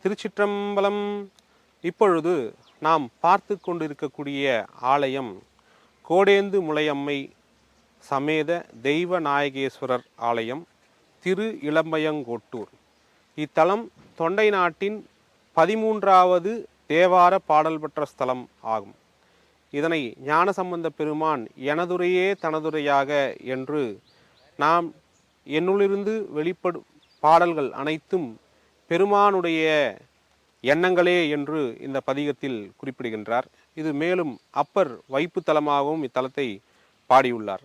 திருச்சிற்றம்பலம். இப்பொழுது நாம் பார்த்து கொண்டிருக்கக்கூடிய ஆலயம் கோடேந்து முலையம்மை சமேத தெய்வ நாயகேஸ்வரர் ஆலயம், திரு இளம்பயங்கோட்டூர். இத்தலம் தொண்டை நாட்டின் 13வது தேவார பாடல் பெற்ற ஸ்தலம் ஆகும். இதனை ஞானசம்பந்த பெருமான் எனதுரையே தனதுரையாக என்று நாம் என்னுள்ளிருந்து வெளிப்படும் பாடல்கள் அனைத்தும் பெருமானுடைய எண்ணங்களே என்று இந்த பதிகத்தில் குறிப்பிடுகின்றார். இது மேலும் அப்பர் வைப்பு தலமாகவும் இத்தலத்தை பாடியுள்ளார்.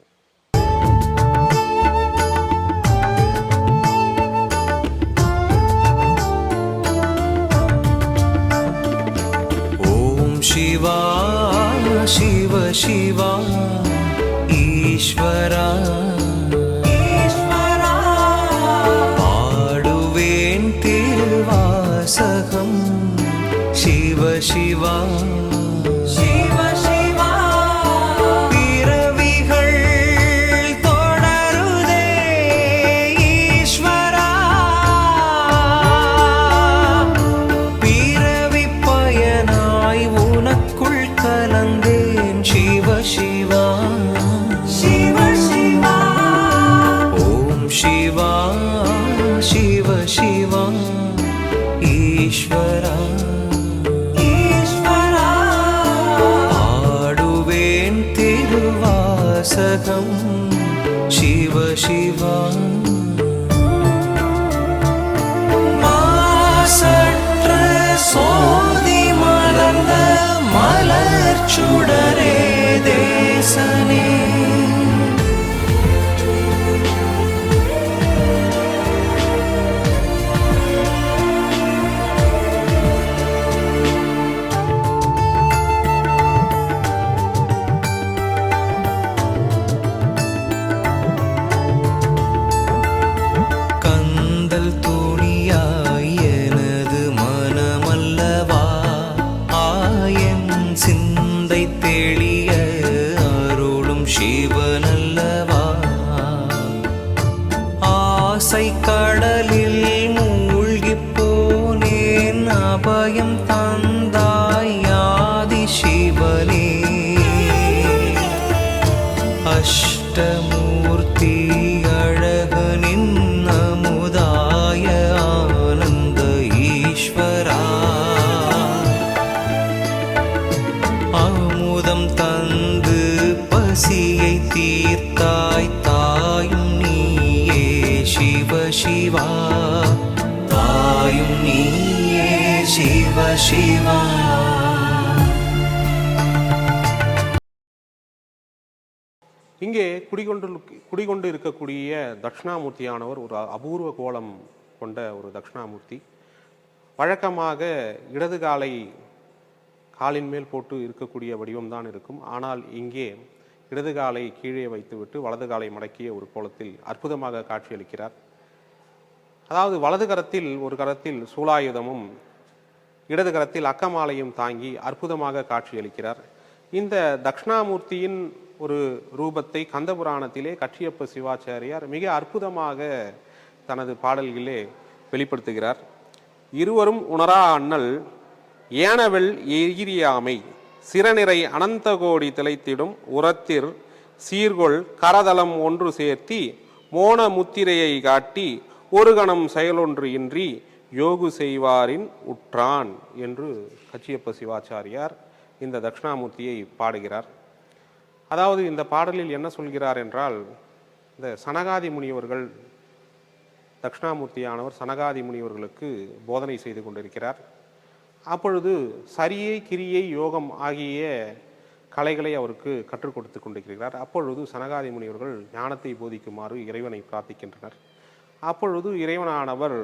ஓம் சிவா சிவ சிவா ஈஸ்வரா சகம் சிவ சிவா சிவ சிவா பிறவிகள் தொடருதே ஈஸ்வரா பிறவி பயனாய் உனக்குள் கலந்தேன் சிவ சிவா சிவ சிவா ஓம் சிவா சிவ சிவா ஈஸ்வரா ஈஸ்வரா ஆடுவேன் திருவாசகம் சிவ சிவா மாசற்ற சோதி மலர்ந்த மலர்ச்சுடரே தேசனே கடலில் மூழ்கிப் போனேன் அபயம் தந்தாய் ஆதி சிவனே அஷ்டமூர்த்தி அழகனின் அமுதாய ஆனந்த ஈஸ்வரா அமுதம் தந்து பசியை தீர்த்தாய் தாயும் சிவ சிவா தாயும் நீயே சிவ சிவா. இங்கே குடிகொண்டு இருக்கக்கூடிய தட்சிணாமூர்த்தியானவர் ஒரு அபூர்வ கோலம் கொண்ட ஒரு தட்சிணாமூர்த்தி. வழக்கமாக இடது காலை காலின் மேல் போட்டு இருக்கக்கூடிய வடிவம்தான் இருக்கும். ஆனால் இங்கே இடது காலை கீழே வைத்துவிட்டு வலது காலை மடக்கிய ஒரு கோலத்தில் அற்புதமாக காட்சியளிக்கிறார். அதாவது வலது கரத்தில் ஒரு கரத்தில் சூலாயுதமும் இடது கரத்தில் அக்கமாலையும் தாங்கி அற்புதமாக காட்சியளிக்கிறார். இந்த தட்சிணாமூர்த்தியின் ஒரு ரூபத்தை கந்தபுராணத்திலே கச்சியப்ப சிவாச்சாரியார் மிக அற்புதமாக தனது பாடல்களிலே வெளிப்படுத்துகிறார். இருவரும் உணரா அண்ணல் ஏனவெள் எகிரியாமை சிறநிறை அனந்த கோடி திளைத்திடும் உரத்திற் சீர்கொள் கரதலம் ஒன்று சேர்த்தி மோன முத்திரையை காட்டி ஒரு கணம் செயலொன்று இன்றி யோகு செய்வாரின் உற்றான் என்று கச்சியப்ப சிவாச்சாரியார் இந்த தட்சிணாமூர்த்தியை பாடுகிறார். அதாவது இந்த பாடலில் என்ன சொல்கிறார் என்றால், இந்த சனகாதி முனிவர்கள் தட்சிணாமூர்த்தியானவர் சனகாதி முனிவர்களுக்கு போதனை செய்து கொண்டிருக்கிறார். அப்பொழுது சரியை கிரியை யோகம் ஆகிய கலைகளை அவருக்கு கற்றுக் கொடுத்து கொண்டிருக்கிறார். அப்பொழுது சனகாதி முனிவர்கள் ஞானத்தை போதிக்குமாறு இறைவனை பிரார்த்திக்கின்றனர். அப்பொழுது இறைவனானவர்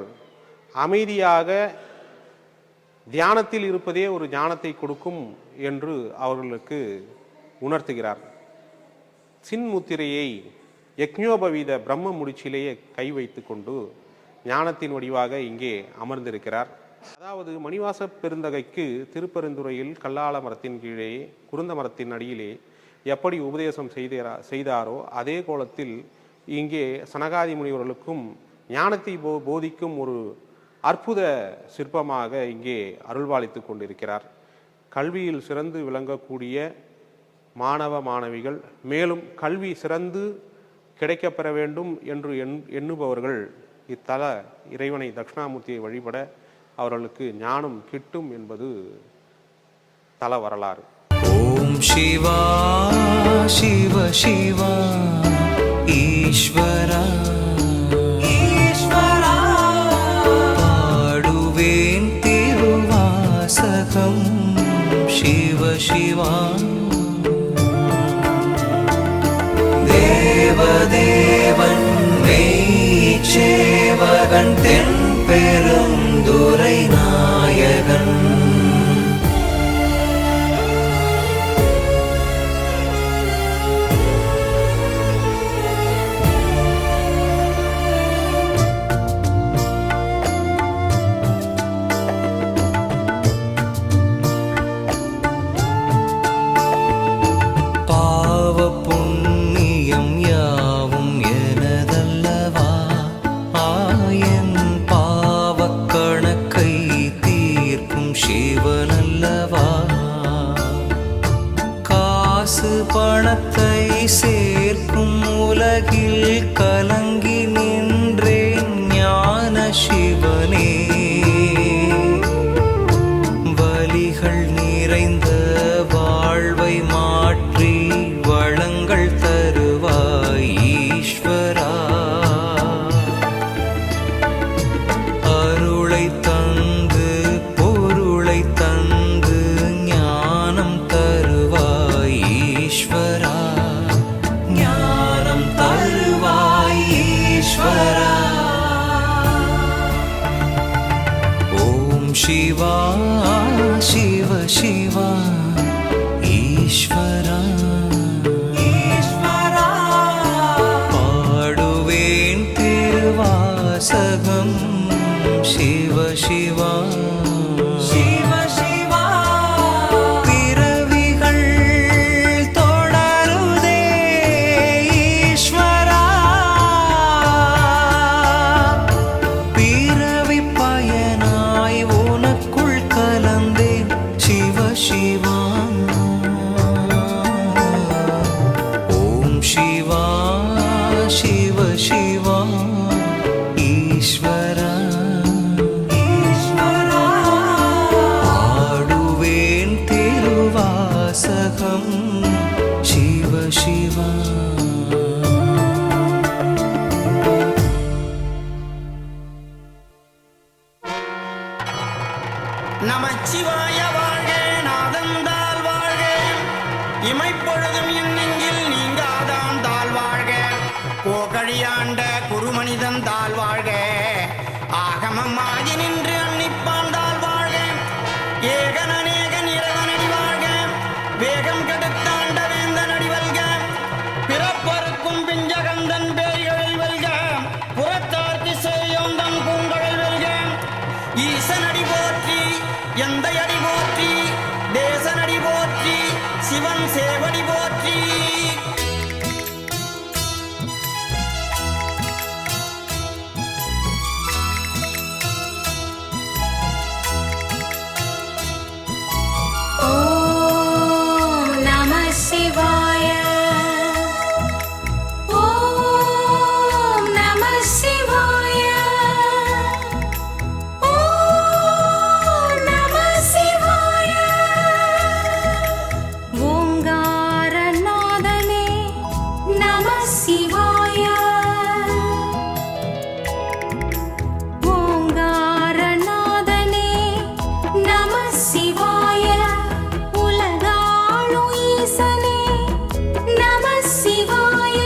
அமைதியாக தியானத்தில் இருப்பதே ஒரு ஞானத்தை கொடுக்கும் என்று அவர்களுக்கு உணர்த்துகிறார். சின்முத்திரையை யக்ஞோபவீத பிரம்ம முடிச்சிலேயே கை வைத்து கொண்டு ஞானத்தின் வடிவாக இங்கே அமர்ந்திருக்கிறார். அதாவது மணிவாச பெருந்தகைக்கு திருப்பெருந்துறையில் கல்லால மரத்தின் கீழே குருந்த மரத்தின் அடியிலே எப்படி உபதேசம் செய்தாரோ அதே கோலத்தில் இங்கே சனகாதி முனிவர்களுக்கும் ஞானத்தை போதிக்கும் ஒரு அற்புத சிற்பமாக இங்கே அருள்பாலித்து கொண்டிருக்கிறார். கல்வியில் சிறந்து விளங்கக்கூடிய மாணவ மாணவிகள், மேலும் கல்வி சிறந்து கிடைக்கப்பெற வேண்டும் என்று எண்ணுபவர்கள் இத்தல இறைவனை தட்சிணாமூர்த்தியை வழிபட அவர்களுக்கு ஞானம் கிட்டும் என்பது தல வரலாறு. ஓம் சிவா சிவ சிவா ஈஸ்வரா ஈஸ்வரா பாடுவேன் திருவாசகம் சிவ சிவா தேவதேவன் மெய்ச்சேவகன் தென் பெருந்துரை நாயகன் பணத்தை சேர்க்கும் உலகில் கலங்கி நின்றேன் ஞான சிவனே வலிகள் நிறைந்த வாழ்வை மாற்றி வளங்கள் தருவாய் ஈஸ்வரா அருளை தந்து பொருளை தந்து ஞானம் தருவாய் ஈஸ்வரா ஞானம் தருவாய் ஈஸ்வரா ஓம் சிவா சிவ சிவா ஈஸ்வரா ஈஸ்வரா பாடுவேன் திருவாசகம் சிவ சிவா சிவ சிவா பிறவிகள் தொடருதே ஈஸ்வரா பிறவி பயனாய் உனக்குள் கலந்தேன் சிவ சிவா ஓம் சிவா சிவ சிவா ஈஸ்வரா பாடுவேன் திருவாசகம் சிவ சிவா நமச்சிவாய வாழ்க நாதந்தால் வாழ்க இமைப்பொழுதும் என் நெஞ்சில் நீங்காதான் தாழ் வாழ்க போகழியாண்ட குருமனிதன் தாழ் வாழ்க ஆகமமாகி நின்று அன்னிப்பாண்டால் வாழ்க ஏகனநேகன் இறைவனடி வாழ்க வேகம் கெடுத்தாண்ட வேந்தனடி வல்க பிறப்பருக்கும் பிஞ்சகந்தன் பேய்களில் வெல்க புறத்தார்க்கு சேயோந்தன் பூங்கழல் வெல்க ஈசனடி போற்றி எந்த அடி போற்றி தேசனடி போற்றி சிவன் சேவடி போற்றி ஓம் நம சிவாய ஓம் நம சிவாய ஓம் நம சிவாய ஓங்காரநாதனே நம சிவாய ஓங்காரநாதனே நம சிவாய உலகாளு ஈசனே நம சிவாய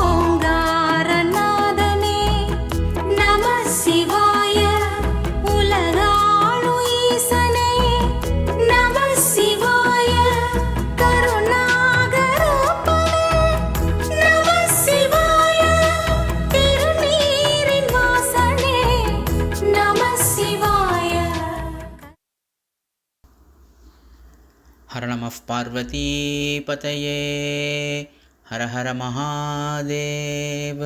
ஓங்காரநாதனே நம சிவாய உலகாளு ஈசனே நம சிவாய கருணாகரப்பனே நம சிவாய திருநீரின் வாசனே நம சிவாய. हर नमः पार्वतीपतये हर हर महादेव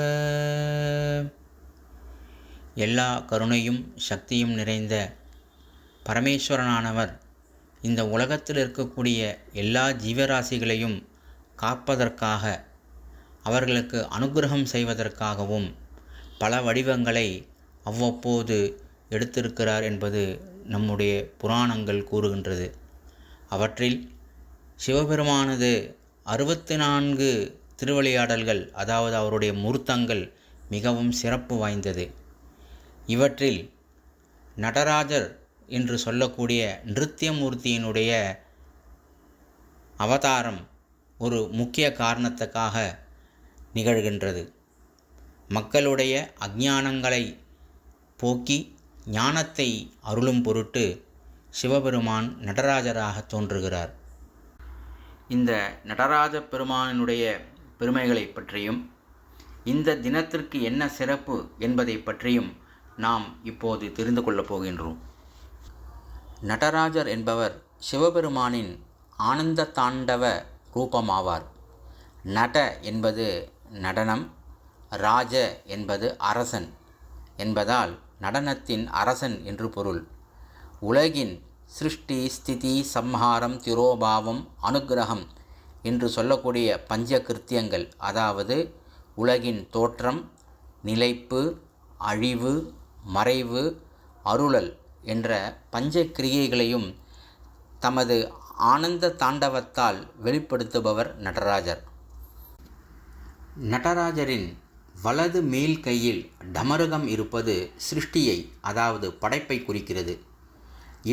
எல்லா கருணையும் சக்தியும் நிறைந்த பரமேஸ்வரனானவர் இந்த உலகத்தில் இருக்கக்கூடிய எல்லா ஜீவராசிகளையும் காப்பதற்காக, அவர்களுக்கு அனுக்கிரகம் செய்வதற்காகவும் பல வடிவங்களை அவ்வப்போது எடுத்திருக்கிறார் என்பது நம்முடைய புராணங்கள் கூறுகின்றது. அவற்றில் சிவபெருமானது 64 திருவிளையாடல்கள், அதாவது அவருடைய மூர்த்தங்கள் மிகவும் சிறப்பு வாய்ந்தது. இவற்றில் நடராஜர் என்று சொல்லக்கூடிய நிருத்தியமூர்த்தியினுடைய அவதாரம் ஒரு முக்கிய காரணத்துக்காக நிகழ்கின்றது. மக்களுடைய அஞ்ஞானங்களை போக்கி ஞானத்தை அருளும் பொருட்டு சிவபெருமான் நடராஜராக தோன்றுகிறார். இந்த நடராஜ பெருமானினுடைய பெருமைகளை பற்றியும் இந்த தினத்திற்கு என்ன சிறப்பு என்பதை பற்றியும் நாம் இப்போது தெரிந்து கொள்ளப் போகின்றோம். நடராஜர் என்பவர் சிவபெருமானின் ஆனந்த தாண்டவ ரூபமாவார். நட என்பது நடனம், ராஜ என்பது அரசன் என்பதால் நடனத்தின் அரசன் என்று பொருள். உலகின் சிருஷ்டி, ஸ்திதி, சம்ஹாரம், திரோபாவம், அனுக்கிரகம் என்று சொல்லக்கூடிய பஞ்ச கிருத்தியங்கள், அதாவது உலகின் தோற்றம், நிலைப்பு, அழிவு, மறைவு, அருளல் என்ற பஞ்ச கிரியைகளையும் தமது ஆனந்த தாண்டவத்தால் வெளிப்படுத்துபவர் நடராஜர். நடராஜரின் வலது மேல் கையில் டமருகம் இருப்பது சிருஷ்டியை, அதாவது படைப்பை குறிக்கிறது.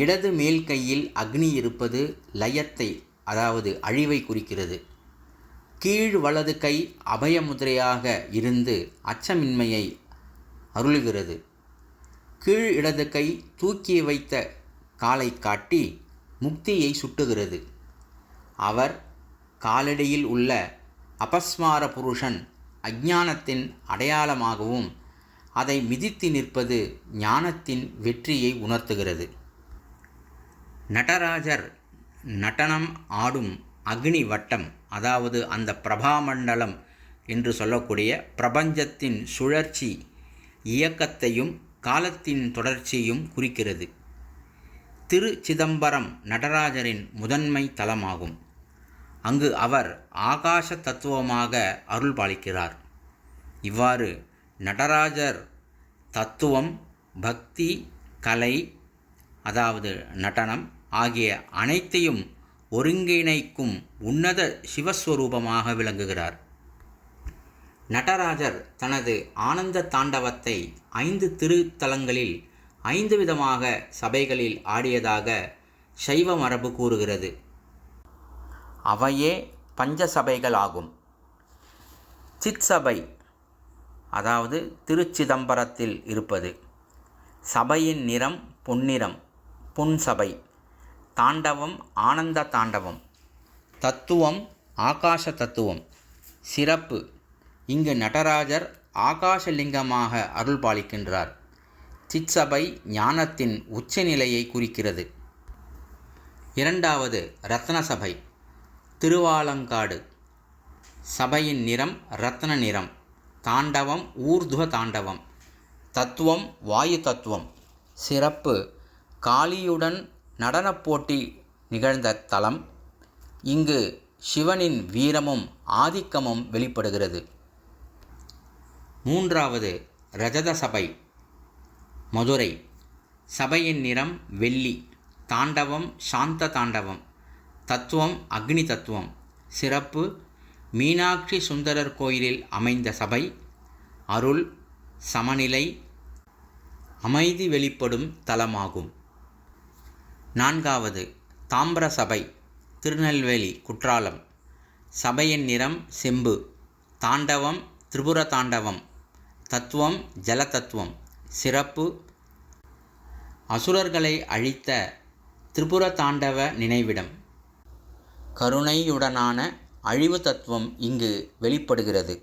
இடது மேல் கையில் அக்னி இருப்பது லயத்தை, அதாவது அழிவை குறிக்கிறது. கீழ் வலது கை அபயமுதிரையாக இருந்து அச்சமின்மையை அருளுகிறது. கீழ் இடது கை தூக்கி வைத்த காலை காட்டி முக்தியை சுட்டுகிறது. அவர் காலடியில் உள்ள அபஸ்மார புருஷன் அஞ்ஞானத்தின் அடையாளமாகவும் அதை மிதித்து நிற்பது ஞானத்தின் வெற்றியை உணர்த்துகிறது. நடராஜர் நடனம் ஆடும் அக்னி வட்டம், அதாவது அந்த பிரபாமண்டலம் என்று சொல்லக்கூடிய பிரபஞ்சத்தின் சுழற்சி இயக்கத்தையும் காலத்தின் தொடர்ச்சியையும் குறிக்கிறது. திரு சிதம்பரம் நடராஜரின் முதன்மை தலமாகும். அங்கு அவர் ஆகாச தத்துவமாக அருள் பாலிக்கிறார். இவ்வாறு நடராஜர் தத்துவம், பக்தி, கலை, அதாவது நடனம் ஆகிய அனைத்தையும் ஒருங்கிணைக்கும் உன்னத சிவஸ்வரூபமாக விளங்குகிறார். நடராஜர் தனது ஆனந்த தாண்டவத்தை 5 திருத்தலங்களில் 5 விதமாக சபைகளில் ஆடியதாக சைவ மரபு கூறுகிறது. அவையே பஞ்சசபைகள் ஆகும். சிற்சபை, அதாவது திருச்சிதம்பரத்தில் இருப்பது. சபையின் நிறம் பொன்னிறம், பொன் சபை. தாண்டவம் ஆனந்த தாண்டவம். தத்துவம் ஆகாச தத்துவம். சிறப்பு, இங்கு நடராஜர் ஆகாசலிங்கமாக அருள் பாலிக்கின்றார். சிற்சபை ஞானத்தின் உச்சநிலையை குறிக்கிறது. இரண்டாவது ரத்ன சபை, திருவாலங்காடு. சபையின் நிறம் இரத்ன நிறம். தாண்டவம் ஊர்துவ தாண்டவம். தத்துவம் வாயு தத்துவம். சிறப்பு, காளியுடன் நடனப் போட்டி நிகழ்ந்த தலம். இங்கு சிவனின் வீரமும் ஆதிக்கமும் வெளிப்படுகிறது. மூன்றாவது ரஜத சபை, மதுரை. சபையின் நிறம் வெள்ளி. தாண்டவம் சாந்த தாண்டவம். தத்துவம் அக்னி தத்துவம். சிறப்பு, மீனாட்சி சுந்தரர் கோயிலில் அமைந்த சபை. அருள், சமநிலை, அமைதி வெளிப்படும் தலமாகும். நான்காவது தாம்பர சபை, திருநெல்வேலி குற்றாலம். சபையின் நிறம் செம்பு. தாண்டவம் திரிபுர தாண்டவம். தத்துவம் ஜல தத்துவம். சிறப்பு, அசுரர்களை அழித்த திரிபுர தாண்டவ நினைவிடம். கருணையுடனான அழிவு தத்துவம் இங்கு வெளிப்படுகிறது.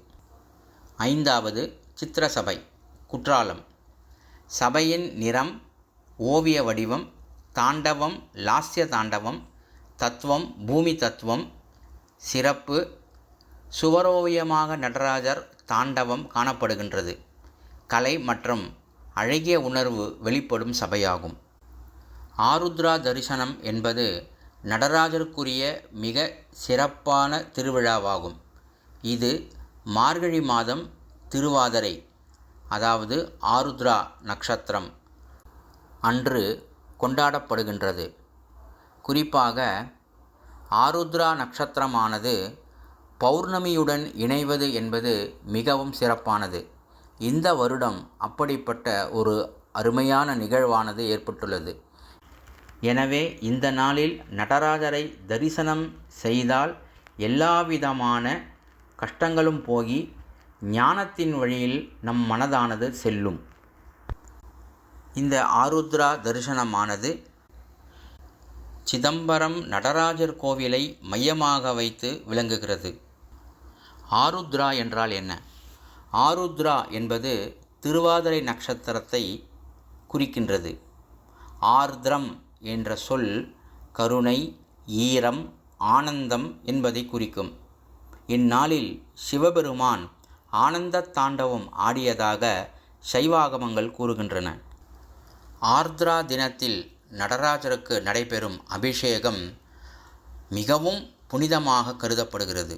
ஐந்தாவது சித்திரசபை, குற்றாலம். சபையின் நிறம் ஓவிய வடிவம். தாண்டவம் லாஸ்ய தாண்டவம். தத்துவம் பூமி தத்துவம். சிறப்பு, சுவரோவியமாக நடராஜர் தாண்டவம் காணப்படுகின்றது. கலை மற்றும் அழகிய உணர்வு வெளிப்படும் சபையாகும். ஆருத்ரா தரிசனம் என்பது நடராஜருக்குரிய மிக சிறப்பான திருவிழாவாகும். இது மார்கழி மாதம் திருவாதிரை, அதாவது ஆருத்ரா நட்சத்திரம் அன்று கொண்டாடப்படுகின்றது. குறிப்பாக ஆருத்ரா நட்சத்திரமானது பௌர்ணமியுடன் இணைவது என்பது மிகவும் சிறப்பானது. இந்த வருடம் அப்படிப்பட்ட ஒரு அருமையான நிகழ்வானது ஏற்பட்டுள்ளது. எனவே இந்த நாளில் நடராஜரை தரிசனம் செய்தால் எல்லாவிதமான கஷ்டங்களும் போகி ஞானத்தின் வழியில் நம் மனதானது செல்லும். இந்த ஆருத்ரா தரிசனமானது சிதம்பரம் நடராஜர் கோவிலை மையமாக வைத்து விளங்குகிறது. ஆருத்ரா என்றால் என்ன? ஆருத்ரா என்பது திருவாதிரை நட்சத்திரத்தை குறிக்கின்றது. ஆர்திரம் என்ற சொல் கருணை, ஈரம், ஆனந்தம் என்பதை குறிக்கும். இந்நாளில் சிவபெருமான் ஆனந்த தாண்டவம் ஆடியதாக சைவாகமங்கள் கூறுகின்றன. ஆர்த்ரா தினத்தில் நடராஜருக்கு நடைபெறும் அபிஷேகம் மிகவும் புனிதமாக கருதப்படுகிறது.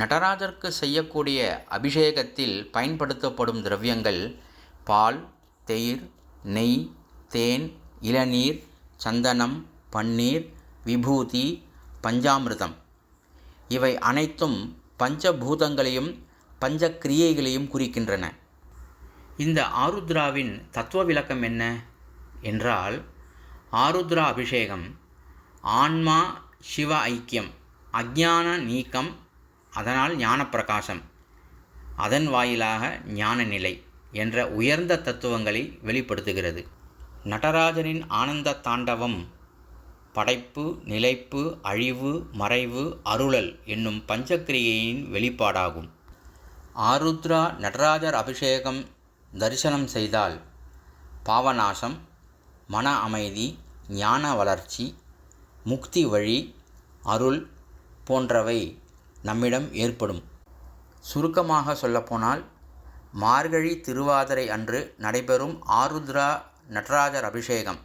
நடராஜருக்கு செய்யக்கூடிய அபிஷேகத்தில் பயன்படுத்தப்படும் திரவியங்கள் பால், தயிர், நெய், தேன், இளநீர், சந்தனம், பன்னீர், விபூதி, பஞ்சாமிர்தம் இவை அனைத்தும் பஞ்சபூதங்களையும் பஞ்சக்கிரியைகளையும் குறிக்கின்றன. இந்த ஆருத்ராவின் தத்துவ விளக்கம் என்ன என்றால், ஆருத்ரா அபிஷேகம் ஆன்மா சிவ ஐக்கியம், அஞ்ஞான நீக்கம், அதனால் ஞானப்பிரகாசம், அதன் வாயிலாக ஞான நிலை என்ற உயர்ந்த தத்துவங்களை வெளிப்படுத்துகிறது. நடராஜனின் ஆனந்த தாண்டவம் படைப்பு, நிலைப்பு, அழிவு, மறைவு, அருளல் என்னும் பஞ்சக்கிரியையின் வெளிப்பாடாகும். ஆருத்ரா நடராஜர் அபிஷேகம் தரிசனம் செய்தால் பாவநாசம், மன அமைதி, ஞான வளர்ச்சி, முக்தி வழி, அருள் போன்றவை நம்மிடம் ஏற்படும். சுருக்கமாக சொல்லப்போனால், மார்கழி திருவாதிரை அன்று நடைபெறும் ஆருத்ரா நடராஜர் அபிஷேகம்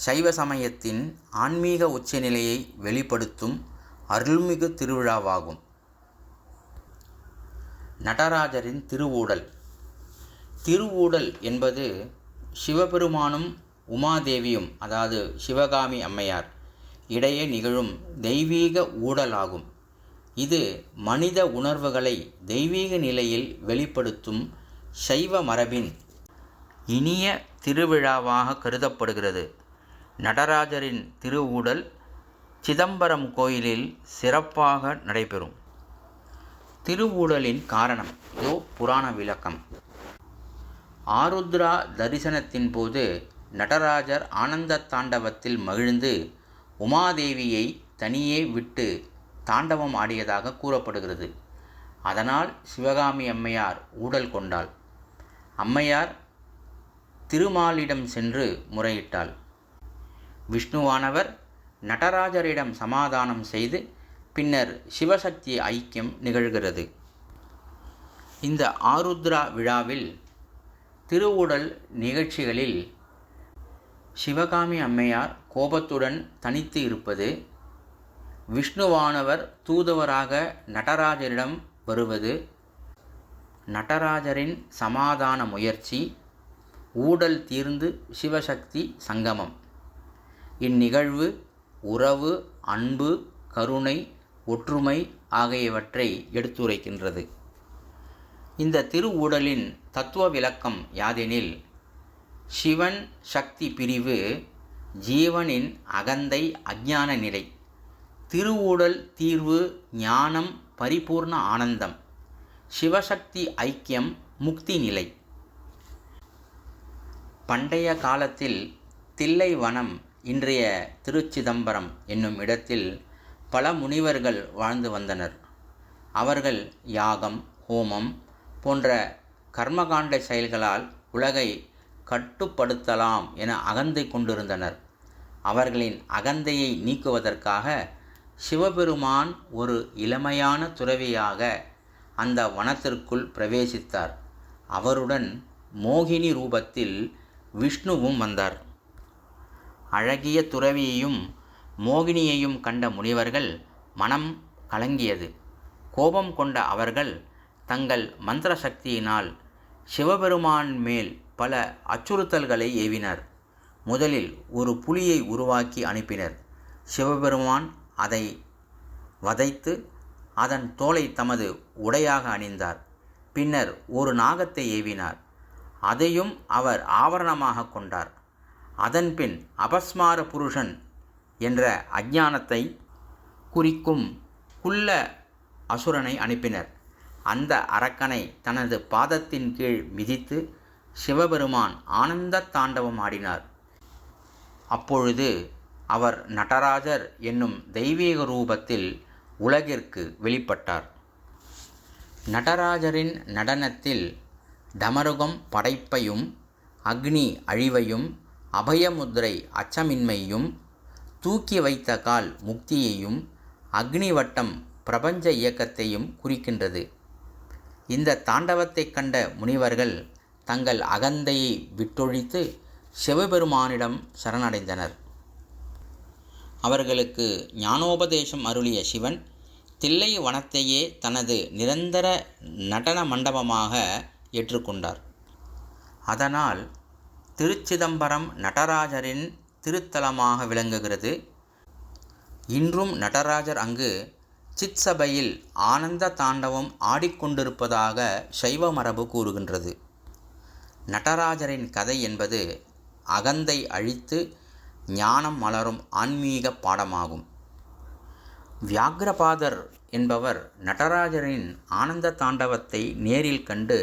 சைவ சமயத்தின் ஆன்மீக உச்சநிலையை வெளிப்படுத்தும் அருள்மிகு திருவிழாவாகும். நடராஜரின் திருவூடல். திருவூடல் என்பது சிவபெருமானும் உமாதேவியும், அதாவது சிவகாமி அம்மையார் இடையே நிகழும் தெய்வீக ஊடலாகும். இது மனித உணர்வுகளை தெய்வீக நிலையில் வெளிப்படுத்தும் சைவ மரபின் இனிய திருவிழாவாக கருதப்படுகிறது. நடராஜரின் திருவூடல் சிதம்பரம் கோயிலில் சிறப்பாக நடைபெறும். திருவூடலின் காரணம் இதோ புராண விளக்கம். ஆருத்ரா தரிசனத்தின் போது நடராஜர் ஆனந்த தாண்டவத்தில் மகிழ்ந்து உமாதேவியை தனியே விட்டு தாண்டவம் ஆடியதாக கூறப்படுகிறது. அதனால் சிவகாமி அம்மையார் ஊடல் கொண்டாள். அம்மையார் திருமாலிடம் சென்று முறையிட்டாள். விஷ்ணுவானவர் நடராஜரிடம் சமாதானம் செய்து பின்னர் சிவசக்தி ஐக்கியம் நிகழ்கிறது. இந்த ஆருத்ரா விழாவில் திருவுடல் நிகழ்ச்சிகளில் சிவகாமி அம்மையார் கோபத்துடன் தனித்து இருப்பது, விஷ்ணுவானவர் தூதுவராக நடராஜரிடம் வருவது, நடராஜரின் சமாதான முயற்சி, ஊடல் தீர்ந்து சிவசக்தி சங்கமம். இந்நிகழ்வு உறவு, அன்பு, கருணை, ஒற்றுமை ஆகியவற்றை எடுத்துரைக்கின்றது. இந்த திருவூடலின் தத்துவ விளக்கம் யாதெனில், சிவன் சக்தி பிரிவு ஜீவனின் அகந்தை அஞ்ஞான நிலை, திருவூடல் தீர்வு ஞானம் பரிபூர்ண ஆனந்தம், சிவசக்தி ஐக்கியம் முக்தி நிலை. பண்டைய காலத்தில் தில்லைவனம், இன்றைய திருச்சிதம்பரம் என்னும் இடத்தில் பல முனிவர்கள் வாழ்ந்து வந்தனர். அவர்கள் யாகம், ஹோமம் போன்ற கர்மகாண்ட செயல்களால் உலகை கட்டுப்படுத்தலாம் என அகந்தை கொண்டிருந்தனர். அவர்களின் அகந்தையை நீக்குவதற்காக சிவபெருமான் ஒரு இளமையான துறவியாக அந்த வனத்திற்குள் பிரவேசித்தார். அவருடன் மோகினி ரூபத்தில் விஷ்ணுவும் வந்தார். அழகிய துறவியையும் மோகினியையும் கண்ட முனிவர்கள் மனம் கலங்கியது. கோபம் கொண்ட அவர்கள் தங்கள் மந்திர சக்தியினால் சிவபெருமான் மேல் பல அச்சுறுத்தல்களை ஏவினர். முதலில் ஒரு புலியை உருவாக்கி அனுப்பினர். சிவபெருமான் அதை வதைத்து அதன் தோலை தமது உடையாக அணிந்தார். பின்னர் ஒரு நாகத்தை ஏவினார். அதையும் அவர் ஆவரணமாக கொண்டார். அதன்பின் அபஸ்மார புருஷன் என்ற அஞ்ஞானத்தை குறிக்கும் குள்ள அசுரனை அனுப்பினர். அந்த அரக்கனை தனது பாதத்தின் கீழ் மிதித்து சிவபெருமான் ஆனந்த தாண்டவம் ஆடினார். அப்பொழுது அவர் நடராஜர் என்னும் தெய்வீக ரூபத்தில் உலகிற்கு வெளிப்பட்டார். நடராஜரின் நடனத்தில் டமருகம் படைப்பையும், அக்னி அழிவையும், அபயமுத்திரை அச்சமின்மையும், தூக்கி வைத்த கால் முக்தியையும், அக்னி வட்டம் பிரபஞ்ச இயக்கத்தையும் குறிக்கின்றது. இந்த தாண்டவத்தை கண்ட முனிவர்கள் தங்கள் அகந்தையை விட்டொழித்து சிவபெருமானிடம் சரணடைந்தனர். அவர்களுக்கு ஞானோபதேசம் அருளிய சிவன் தில்லை வனத்தையே தனது நிரந்தர நடன மண்டபமாக ஏற்றுக்கொண்டார். அதனால் திருச்சிதம்பரம் நடராஜரின் திருத்தலமாக விளங்குகிறது. இன்றும் நடராஜர் அங்கு சிற்சபையில் ஆனந்த தாண்டவம் ஆடிக்கொண்டிருப்பதாக சைவ மரபு கூறுகின்றது. நடராஜரின் கதை என்பது அகந்தை அழித்து ஞானம் மலரும் ஆன்மீக பாடமாகும். வியாக்ரபாதர் என்பவர் நடராஜரின் ஆனந்த தாண்டவத்தை நேரில் கண்டு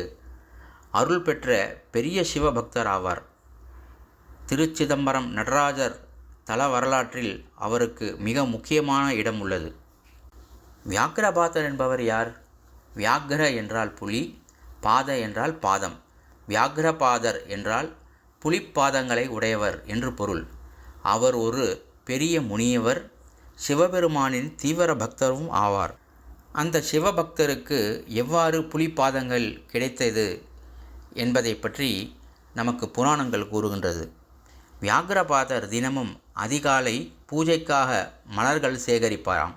அருள் பெற்ற பெரிய சிவபக்தர் ஆவார். திருச்சிதம்பரம் நடராஜர் தல வரலாற்றில் அவருக்கு மிக முக்கியமான இடம் உள்ளது. வியாக்ரபாதர் என்பவர் யார்? வியாக்ர என்றால் புலி, பாத என்றால் பாதம். வியாக்ரபாதர் என்றால் புலிப்பாதங்களை உடையவர் என்று பொருள். அவர் ஒரு பெரிய முனியவர், சிவபெருமானின் தீவிர பக்தரும் ஆவார். அந்த சிவபக்தருக்கு எவ்வாறு புலிப்பாதங்கள் கிடைத்தது என்பதை பற்றி நமக்கு புராணங்கள் கூறுகின்றது. வியாக்ரபாதர் தினமும் அதிகாலை பூஜைக்காக மலர்கள் சேகரிப்பாராம்.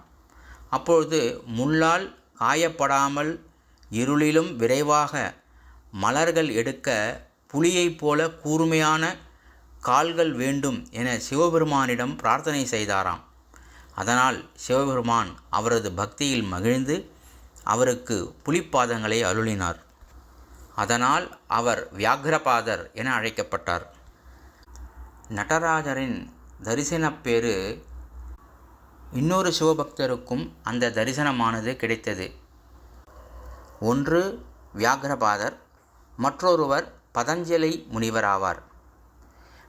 அப்பொழுது முள்ளால் காயப்படாமல் இருளிலும் விரைவாக மலர்கள் எடுக்க புலியைப் போல கூர்மையான கால்கள் வேண்டும் என சிவபெருமானிடம் பிரார்த்தனை செய்தாராம். அதனால் சிவபெருமான் அவரது பக்தியில் மகிழ்ந்து அவருக்கு புலிப்பாதங்களை அருளினார். அதனால் அவர் வியாக்ரபாதர் என அழைக்கப்பட்டார். நடராஜரின் தரிசனப்பேறு இன்னொரு சிவபக்தருக்கும் அந்த தரிசனமானது கிடைத்தது. ஒன்று வியாக்ரபாதர், மற்றொருவர் பதஞ்சலி முனிவர் ஆவார்.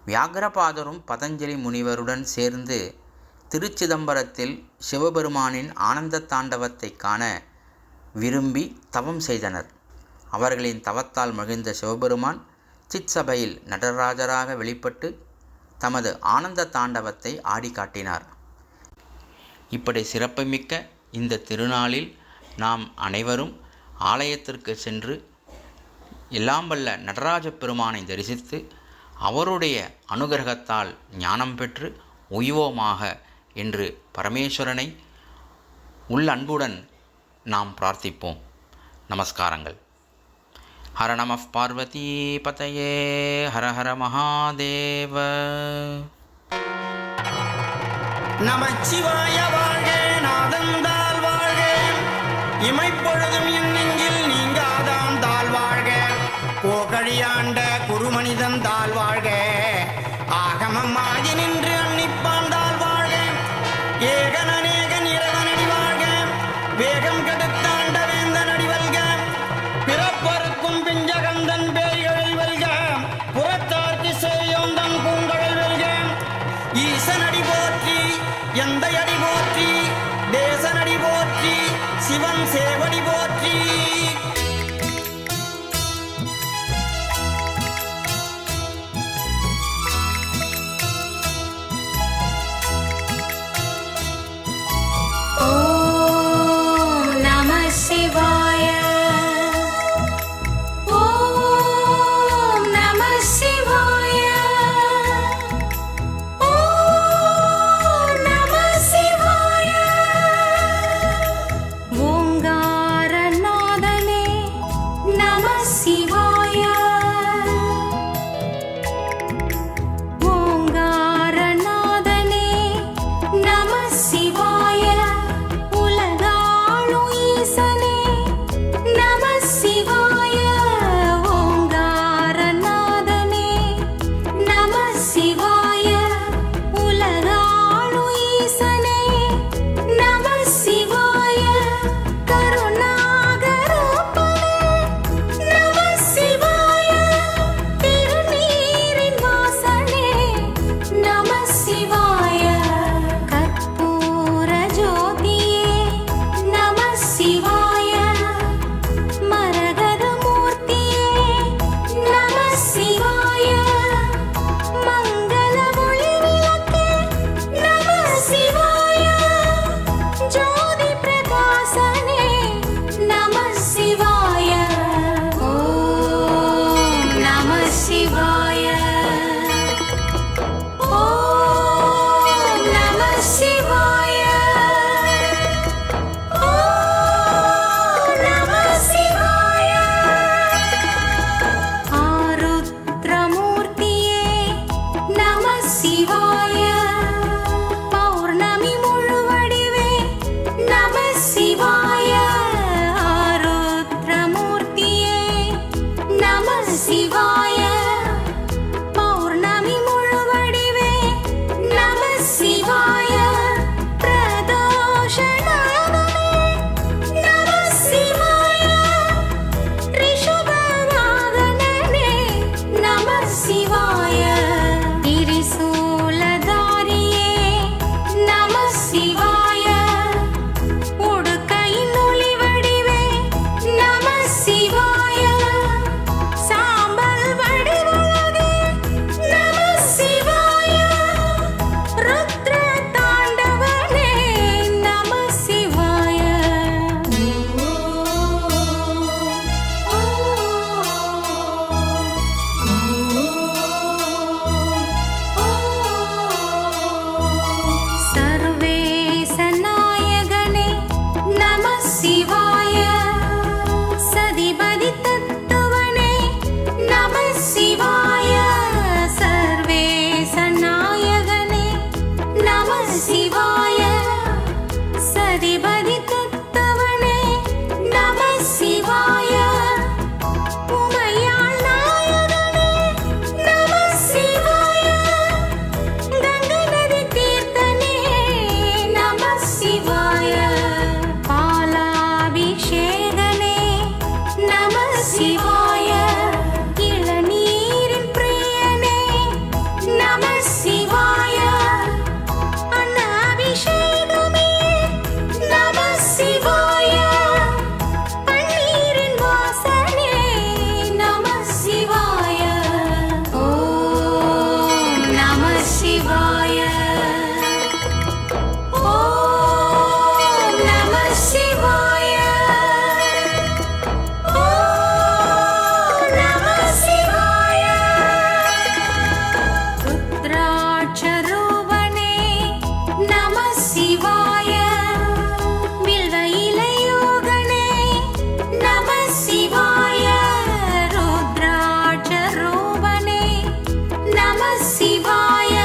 வியாக்ரபாதரும் பதஞ்சலி முனிவருடன் சேர்ந்து திருச்சிதம்பரத்தில் சிவபெருமானின் ஆனந்த தாண்டவத்தை காண விரும்பி தவம் செய்தனர். அவர்களின் தவத்தால் மகிழ்ந்த சிவபெருமான் சிற்சபையில் நடராஜராக வெளிப்பட்டு தமது ஆனந்த தாண்டவத்தை ஆடி காட்டினார். இப்படி சிறப்புமிக்க இந்த திருநாளில் நாம் அனைவரும் ஆலயத்திற்கு சென்று எல்லாம் வல்ல நடராஜ பெருமானை தரிசித்து அவருடைய அனுகிரகத்தால் ஞானம் பெற்று உய்வோமாக என்று பரமேஸ்வரனை உள்ளன்புடன் நாம் பிரார்த்திப்போம். நமஸ்காரங்கள். ஹர நம பார்வதி பதயே ஹர ஹர மகாதேவ. நமச்சிவாய வாழ்க, நாதந்தால் வாழ்க, இமைப்பொழுதும் என் நெஞ்சில் நீங்காதான் தாழ் வாழ்க, கோகழியாண்ட குருமனிதன் தாழ் வாழ்க, ஆகமம் ஆகி நின்று அன்னிப்பாண்டால் வாழ்க, ஏகனநேகன் இறைவனடி வாழ்க, வேகம் கெடுத்தாண்ட வேந்தனடி வல்க, பிறப்பருக்கும் பிஞ்சகந்தன் பேய்களில் வெல்க, புறத்தார்க்கு சேயோந்தன் பூங்கழல் வெல்க, ஈசனடி போற்றி எந்த அடி போற்றி, தேசனடி போற்றி, சிவன் சேவடி போற்றி. ஓம் நம சிவாய. ஓம் சிவாய கற்பூர ஜோதியே நம சிவாய மரகத மூர்த்தியே நம சிவாய மங்கள ஒளி விளக்கே நம சிவாய ஜோதி பிரகாசனே நம சிவாய ஓம் நம சிவாய ஓம் நம சிவாய ஓம் நம சிவாய ஆருத்ரமூர்த்தியே நம சிவாய பௌர்ணமி முழுவடிவே நம சிவாய ஆருத்ரமூர்த்தியே நம சிவாய பௌர்ணமி முழுவடிவே நம சிவாய பிரதோஷநாதனே நம சிவாய ரிஷபவாகனனே நம சிவாய திரிசூலதாரியே நம சிவாய உடுக்கையின் ஒளி வடிவே நம சிவாய சாம்பல் வடிவழகே நம சிவாய ருத்ர தாண்டவனே நம சிவாய சர்வேச நாயகனே நம சிவாய சதிபதி தத்துவனே நம சிவாய சர்வேச நாயகனே நம சிவாய சதிபதி தத்துவனே நம சிவாய உமையாள் நாயகனே நம சிவாய கங்கை நதி தீர்த்தனே நம சிவாய பாலாபிஷேகனே நம சிவாய இளநீரின் பிரியனே நம சிவாய அன்னாபிஷேகமே நம சிவாய பன்னீரின் வாசனே நம சிவாய ஓம் நம சிவாய ஓம் நம சிவாய ஓம் நம சிவாய ருத்ராட்சரூபனே நம சிவாய வில்வ இலையோகனே நம சிவாய ருத்ராட்சரூபனே நம சிவாய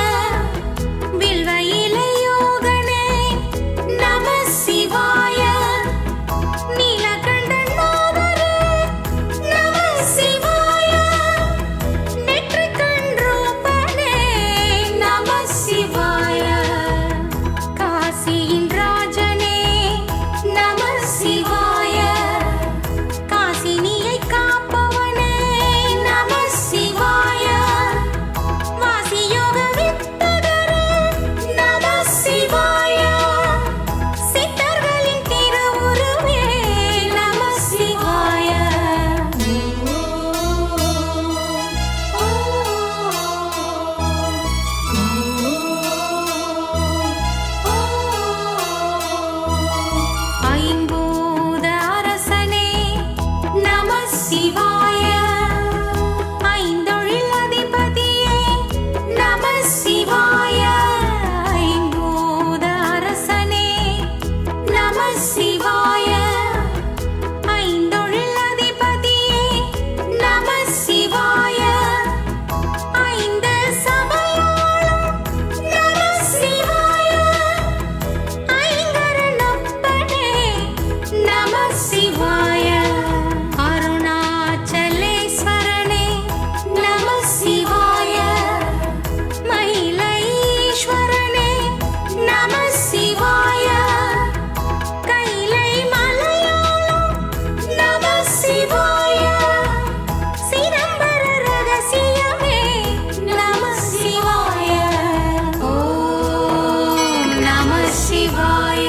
சிவாய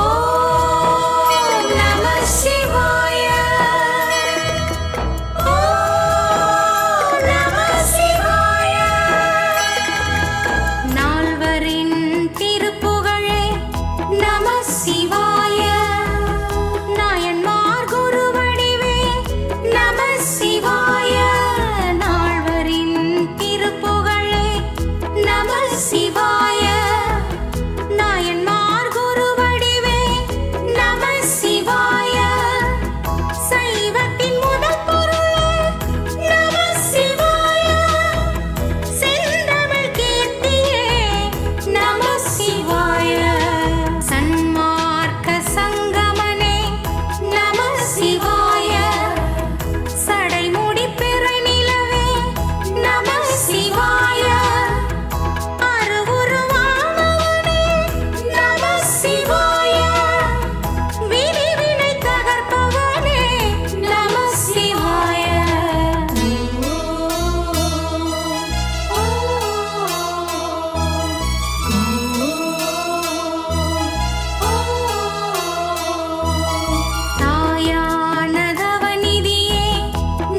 ஓம் நம சிவாய ஓம் நம சிவாய நால்வரின் திருப்புகழே நம சிவாய நாயன்மார் குருவடிவே நம சிவாய நால்வரின் திருப்புகழே நம சிவாய நாயன்மார் குருவடிவே நம சிவாய சைவத்தின் முதல் பொருளே நம சிவாய செந்தமிழ் கீர்த்தியே நம சிவாய சன்மார்க்க சங்கமனே நம சிவாய சடைமுடி பிறை நிலவே நம சிவாய அருவுருவானவனே நம சிவாய வினைவினை தகர்ப்பவனே நம சிவாய தாயானதவநிதியே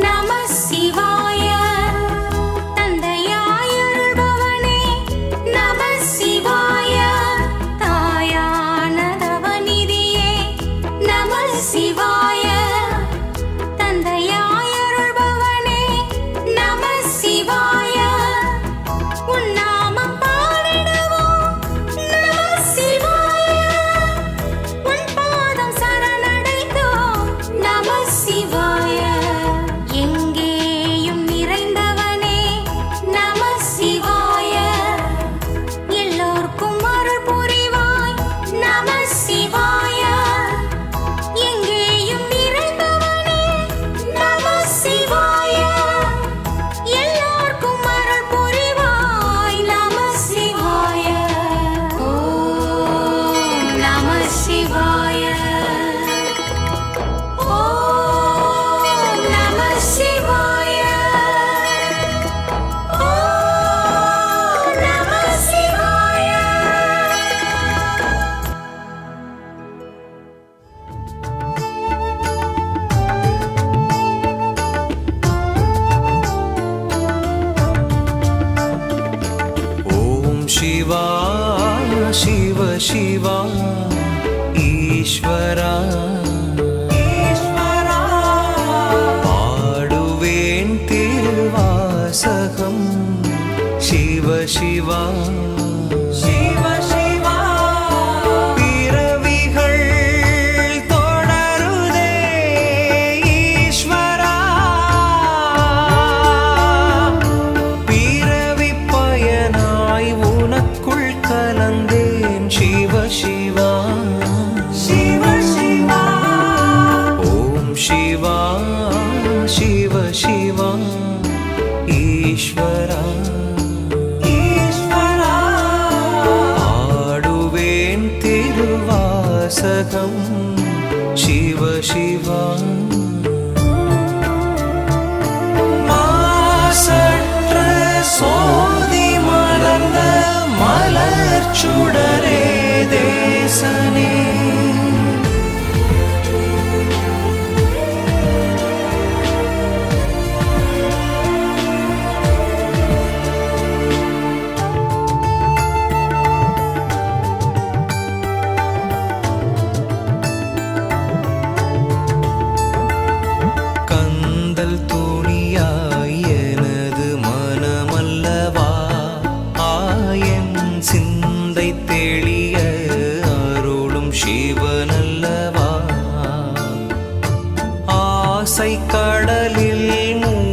நம சிவாய தந்தையாயருள்பவனே நம சிவாய தாயானதவநிதியே நம சிவாய தந்தையாயருள்பவனே நம சிவாய உன்னாமம் பாடிடுவோம் நம சிவாய உன் பாதம் சரணடைந்தோம் நம சிவாய எங்கேயும் நிறைந்தவனே நம சிவாய எல்லோர்க்கும் அருள் புரிவாய் நம சிவாய எங்கேயும் நிறைந்தவனே நம சிவாய எல்லோர்க்கும் அருள் புரிவாய் நம சிவாய ஓம் நம சிவாய ஓம் நம சிவாய ஓம் நம சிவாய ॐ शिवा शिव शिवा ईश्वरा பாடுவேன் திருவாசகம் शिव शिवा शिव शिवा பிறவிகள் தொடருதே ஈஸ்வரா பிறவி பயனாய் உனக்குள் கலந்தேன் शिव शिवा शिव शिवा ஓம் शिवा शिव शिवा ஈஸ்வரா ஈஸ்வரா ஆடுவேன் திருவாசகம் शिव शिवा மாசற்ற சோதி மலர்ந்த மலர்ச்சுடரே தேசனே கந்தல் துணியாய் எனது மனமல்லவா ஆயன் சிந்தை தெளிய அருளும் சிவனல்லவா ஆசை கடலில்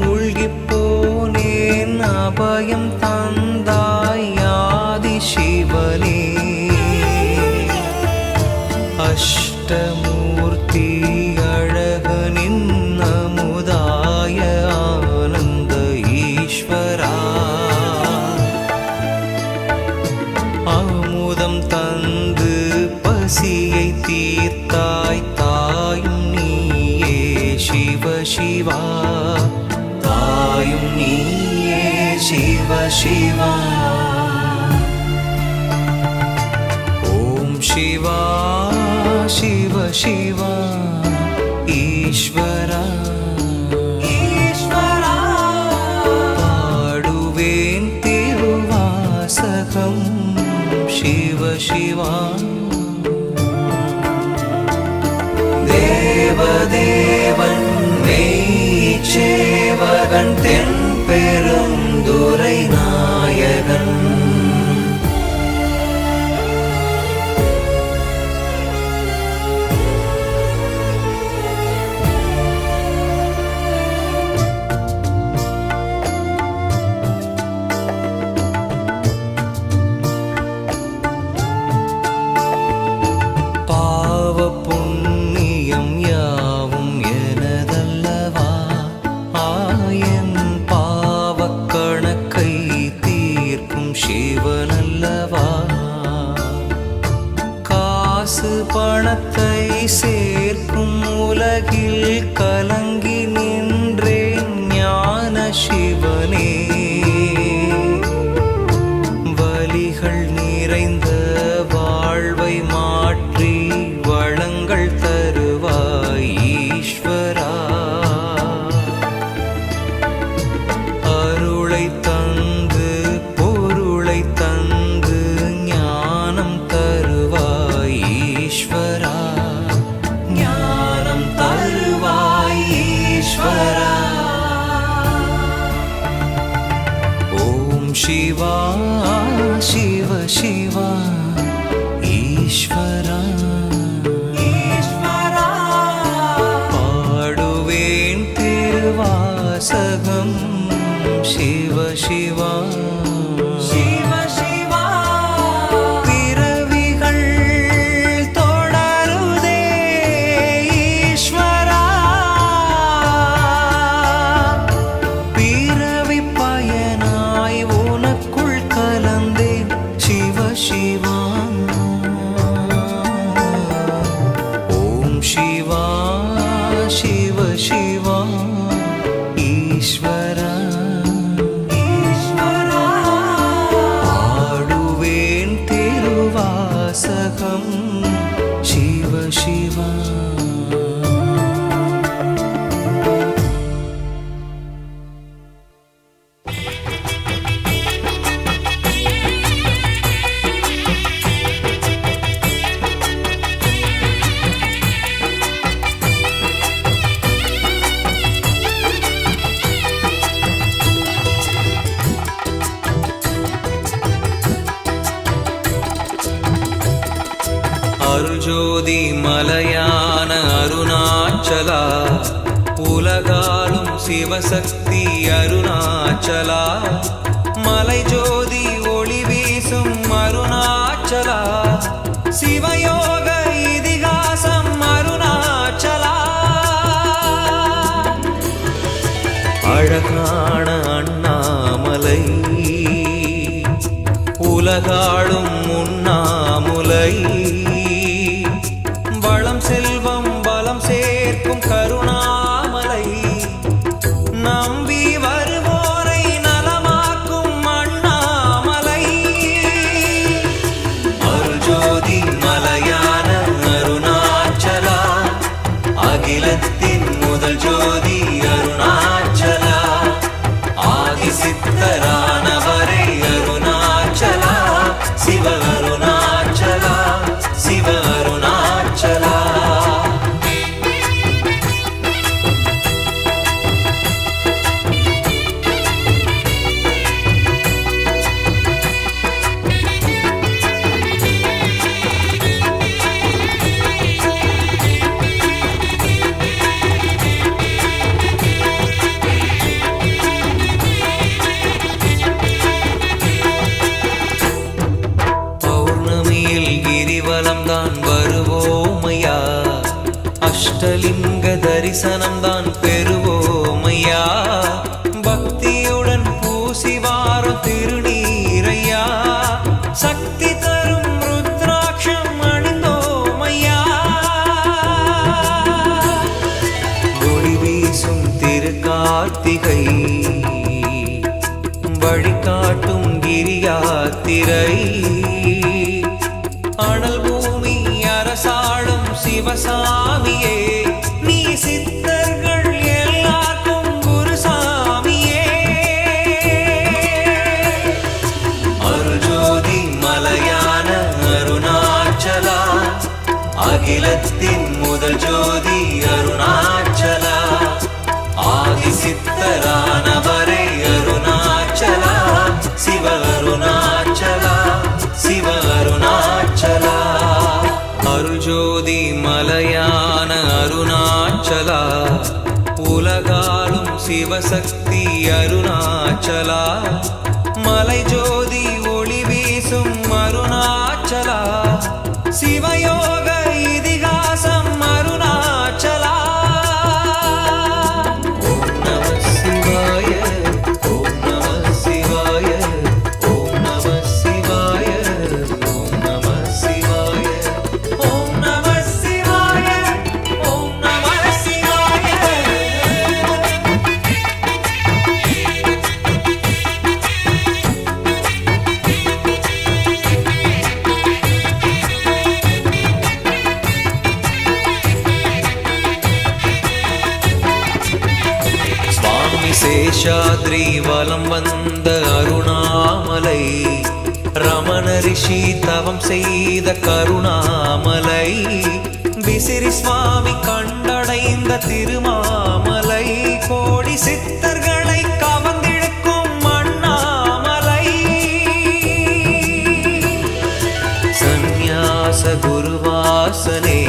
மூழ்கிப் போனேன் அபயம் தந்தாய் ஆதி சிவனே அஷ்டமூர்த்தி அழகனின் அமுதாய ஆனந்த ஈஸ்வரா அமுதம் தந்து பசியை தீர்த்தாய் தாயும் நீயே சிவ சிவா தாயும் நீயே சிவ சிவா शिवा ईश्वरा ईश्वरा पाडुवेन् तिरुवासकं शिव शिवा தேவதேவன் மெய்ச்சேவகன் தென்பெருந்துறை நாயகன் பணத்தை சேர்க்கும் உலகில் கலங்கி நின்றேன் ஞான சிவனே வலிகள் நிறைந்த வாழ்வை மாற்றி வளங்கள் தருவாய் ஈஸ்வரா அருளை தந்து பொருளை தந்து ஞானம் தருவாய் ஈஸ்வரா ஞானம் தருவாய் ஈஸ்வரா ஓம் சிவா சிவ சிவா ஈஸ்வரா ஈஸ்வரா பாடுவேன் திருவாசகம் சிவ சிவா சிவ சிவா பிறவிகள் தொடருதே ஈஸ்வரா பிறவி பயனாய் உனக்குள் கலந்தேன் சிவ சிவா ஓம் சிவா சிவ சிவா ஈஸ்வரா பாடுவேன் திருவாசகம் சிவ சிவா அருள்ஜோதி மலையான அருணாச்சலா உலகாலும் சிவசக்தி அருணாச்சலா மலை ஜோதி ஒளி வீசும் அருணாச்சலா சிவயோக இதிகாசம் அருணாச்சலா அழகான அண்ணாமலை உலகாளும் உண்ணாமுலை வளம் செல்வம் பலம் சேர்க்கும் கருணாமலை நம்பி வருவோரை நலமாக்கும் அண்ணாமலை அருள்ஜோதி மலையான அருணாச்சலா அகிலத்தின் முதல் ஜோதி அருணாச்சலா ஆதிசித்தரானவரை அருணாச்சலா சிவ அருணாச்சலா சிவ அருணாச்சலா தான் வருவோமையா அஷ்டலிங்க தரிசனம் தான் பெறுவோமையா பக்தியுடன் பூசி வாரும் திருநீரையா சக்தி தரும் ருத்ராட்சம் அணிந்தோமையா ஒளி வீசும் திருக்கார்த்திகை வழிகாட்டும் கிரியாத்திரை அனல் பூமி அரசாளும் சிவ சிவசாமியே நீ சித்தர்கள் எல்லாருக்கும் குருசாமியே. அருள்ஜோதி மலையான அருணாச்சலா அகிலத்தின் முதல் ஜோதி அருணாச்சலா ஆதி சித்தரானவரே அருணாச்சலா சிவ அருணாச்சலா சிவ அருணாச்சலா. அருள்ஜோதி மலையான அருணாச்சலா உலகாலும் சிவசக்தி அருணாச்சலா மலை ஜோதி ஒளி வீசும் அருணாச்சலா சிவயோக இதிகாசம் அருணாச்சலா. ஓம் நம சிவாய ஓம் நம சிவாய ஓம் நம சிவாய ஓம் நம சிவாய ஓம் நம சிவாய ஓம் நம சிவாய. சுவாமி சேஷாத்ரி வலம் வந்த அருணாமலை ரமண ரிஷி தவம் செய்த கருணாமலை விசிறி சுவாமி கண்டடைந்த திருமாமலை கோடி சித்தர்களை கவர்ந்திழுக்கும் அண்ணாமலை சந்நியாச குருவாசனே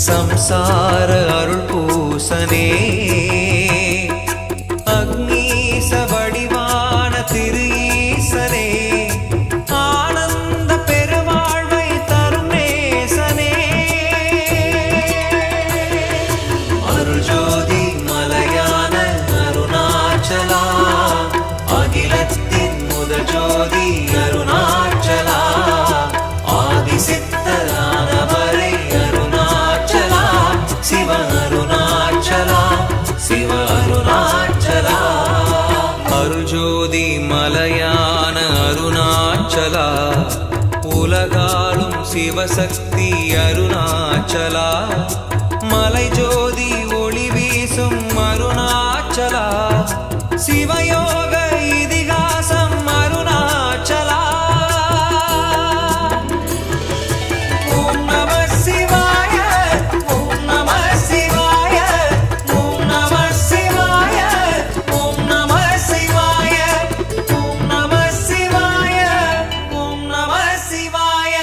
சம்சார அருள் பூசனே அக்னீச வடிவான திரு ஈசனே ஆனந்த பெருவாழ்வை தரும் நேசனே. அருள்ஜோதி மலையான அருணாச்சலா அகிலத்தின் முதல் ஜோதி அருணாச்சலா ஆதி சித்தரானவரே அருணாச்சலா சிவ அருணாச்சலா சிவ அருணாச்சலா. அருள்ஜோதி மலையான அருணாச்சலா உலகாலும் சிவசக்தி அருணாச்சலா மலை ஜோதி ஒளி வீசும் அருணாச்சலா சிவயோக இதிகாசம் அருணாச்சலா. ஓம் நம சிவாய ஓம் நம சிவாய ஓம் நம சிவாய ஓம் நம சிவாய ஓம் நம சிவாய ஓம் நம சிவாய.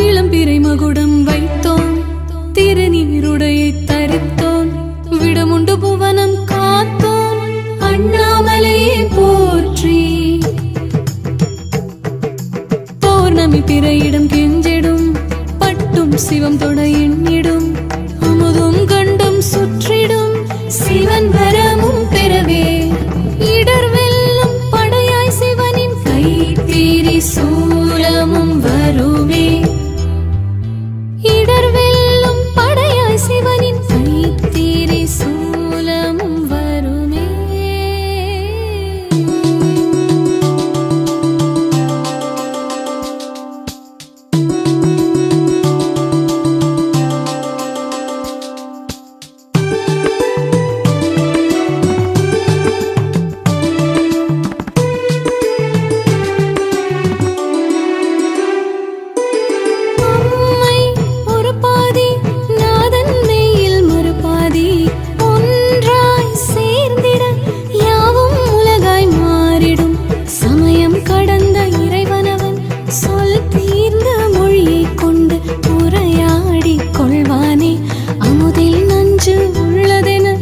இளம்பிறை மகுடம் வைத்தோன் திருநீருடையை தரித்தோன் விடமுண்டு புவனம் காத்தோன் அண்ணாமலையே போற்றி. பௌர்ணமி பிறையிடம் கெஞ்சிடும் பட்டும் சிவம் தொட எண்ணிடும் அமுதும் கண்டும் சுற்றிடும் சிவன் வரமும் பெறவே இடர் வெல்லும் படையாய் சிவனின் கை தீரி சூலமும் வருமே. இடர் வெல்லும் படையாய் சிவனின் கை தீரி சூலமும் வருமே. அம்மை ஒரு பாதி நாதன் மெய்யில் மறுபாதி ஒன்றாய் சேர்ந்திட யாவும் உலகாய் மாறிடும். சமயம் கடந்த இறைவனவன் சொல் தீர்ந்த மொழியை கொண்டு உரையாடி கொள்வானே. அமுதில் நஞ்சு உள்ளதென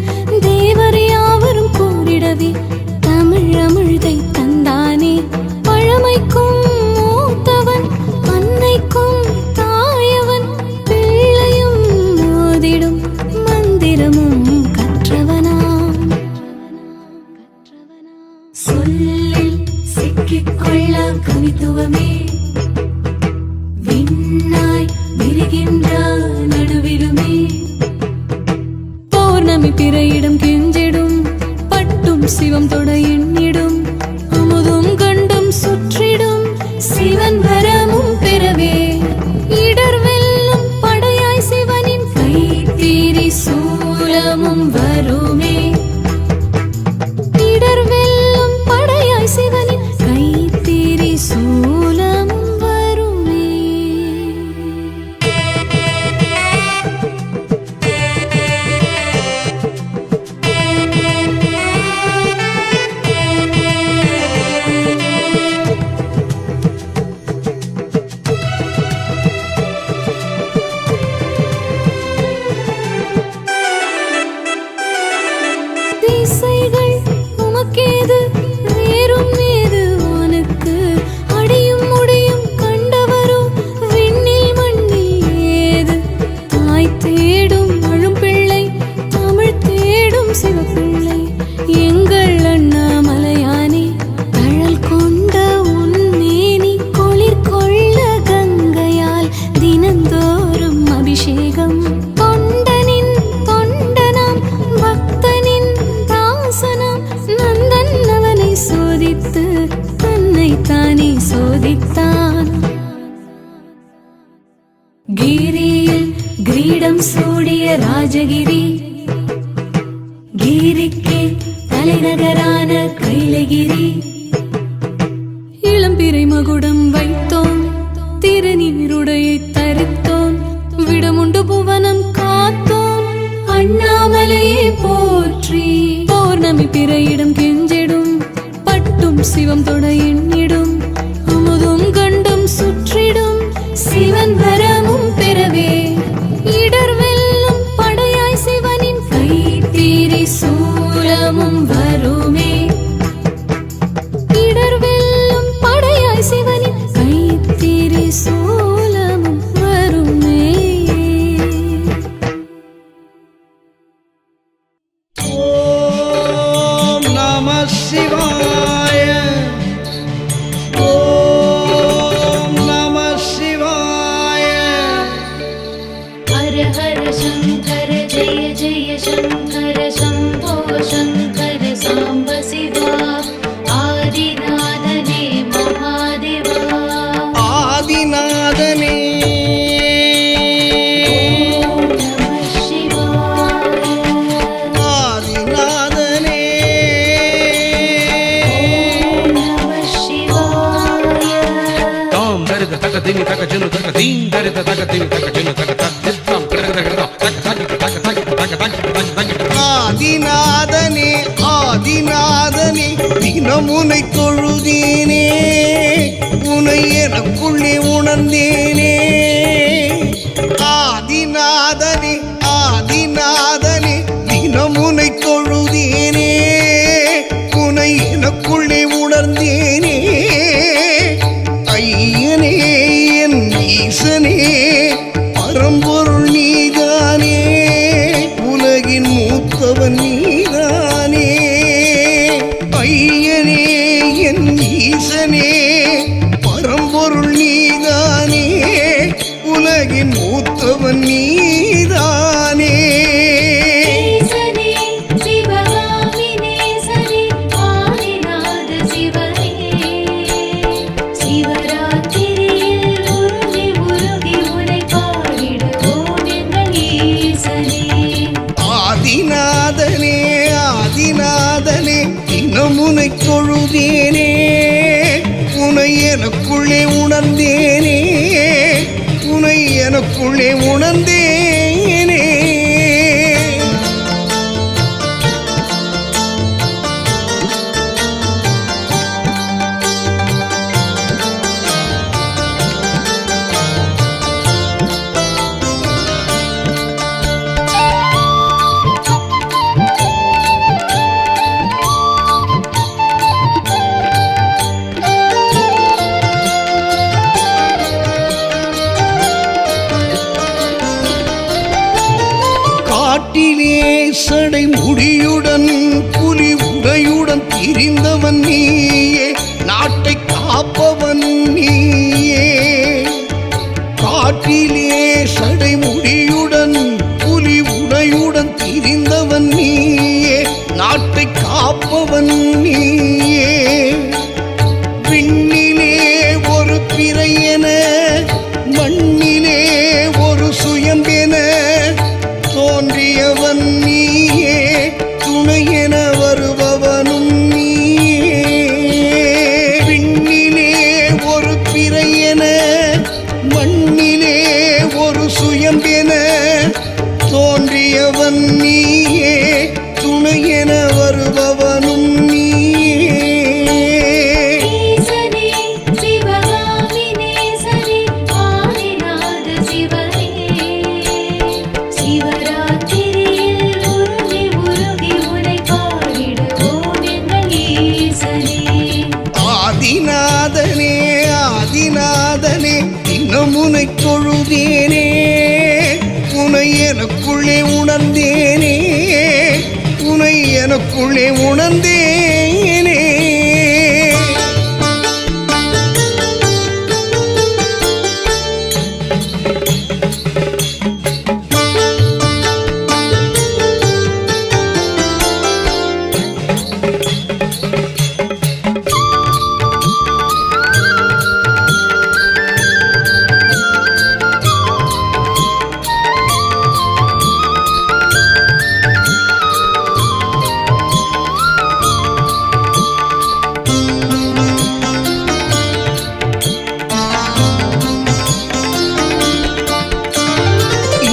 தேவர் யாவரும் கூறிடவே தமிழ் அமிழ்தை தந்தானே. பழமைக்கும் மூத்தவன் அன்னைக்கும் தாயவன் பிள்ளையும் மோதிடும் மந்திரமும் கற்றவனாம். சொல்ல கவித்துவமே விண்ணாய் விரிகின்ற நடுவிலுமே பௌர்ணமி பிறையிடம் கெஞ்சிடும் பட்டும் சிவம் தொட எண்ணிடும் அமுதும் கண்டும் சுற்றிடும் சிவன் வரமும் பெறவே இடர் வெல்லும் படையாய் சிவனின் கைத்தீரி சூலமும் வருமே இடர் வெல்லும் படையாய் சிவனின் கைத்தீரி சூலமும் வருமே திசைகள் உமக்கேது வேறும் ஏது உனக்கு அடியும் முடியும் கண்டவரோ விண்ணில் மண்ணில் ஏது தாய் தேடும் அழும் பிள்ளை தமிழ் தேடும் சிவப்பிள்ளை எங்கள் அண்ணாமலையானே தழல் கொண்ட உன்மேனி குளிர் கொள்ள கங்கையால் தினந்தோறும் அபிஷேகம் தொண்டனின் தொண்டனாம் பக்தனின் தாசனாம் நந்தன் அவனை சோதித்து தன்னை தானே சோதித்தான் கிரியில் கிரீடம் சூடிய ராஜகிரி கிரிக்கே தலைநகரான கைலகிரி இளம்பிறை மகுடம் வைத்தோம் திருநீருடையை தரித்தோம் விடமுண்டு புவனம் காத்தோம் அண்ணாமலையே போற்றி பௌர்ணமி பிறையிடம் கெஞ்சிடும் பட்டும் சிவம் தொட எண்ணிடும் அமுதும் கண்டும் சுற்றிடும் சிவன் வரமும் பெறவே இடர் வெல்லும் படையாய் சிவனின் கைத்தீரி சூலமும் வருமே இடர் வெல்லும் படையாய் சிவனின் கைத்தீரி சூலமும் வருமே ஓம் நம சிவாய ஓம் நம சிவாய हर हर शंकर जय जय शंकर शंभो शंकर सांब शिवा आदिनाथने महादेवा ஆதிநாதனே ओम नमः शिवाय ஆதிநாதனே ओम नमः शिवाय தாம் தரித தக திமி தக ஜனு தக தீம் தரித தக திமி தக ஜனு தக தத்திஸ்தாம் கடக தக தக தக தக தக தக தக தக ஆதிநாதனே ஆதிநாதனே தினமுனை தொழுதேனே உனை எனக்குள்ளே உணர்ந்தேனே ஆதிநாதனே ஆதிநாதனே தினமுனை தொழுதேனே உனை எனக்குள்ளே உணர்ந்தேனே ஐயனே என் ஈசனே பரம்பொருள் நீதானே உலகின் மூத்தவன் நீதானே ஐயனே என் ஈசனே பரம்பொருள் நீதானே உலகின் மூத்தவன் நீதானே ஈசனே சிவகாமினே சனி ஆதிநாத சிவனே சிவராத்திரியில் உருகி உருகி உனை பாடிடுவோம் எங்கள் ஈசனே ஆதிநாதனே ஆதிநாதனே தினமுனை தொழுதேனே உனை எனக்குள்ளே உணர்ந்தேனே உனை எனக்குள்ளே உணர்ந்தேனே சடை முடியுடன் புலி உடையுடன் திரிந்தவன் நீயே நாட்டை காப்பவன் தோன்றியவன் நீயே, துணையென வருபவனும் நீயே. விண்ணிலே ஒரு பிறையென, மண்ணிலே ஒரு சுயம்பென தோன்றியவன் நீயே, துணையென வருபவனும் நீயே. ஈசனே சிவகாமி நேசனே ஆதிநாத சிவனே, சிவராத்திரியில் உருகி உருகி உனை பாடிடுவோம் எங்கள் ஈசனே. ஆதிநாதனே ஆதிநாதனே இன்னும் உனை தொழுதேனே, உனை எனக்குள்ளே உணர்ந்தேனே, உனை எனக்குள்ளே உணர்ந்தேனே.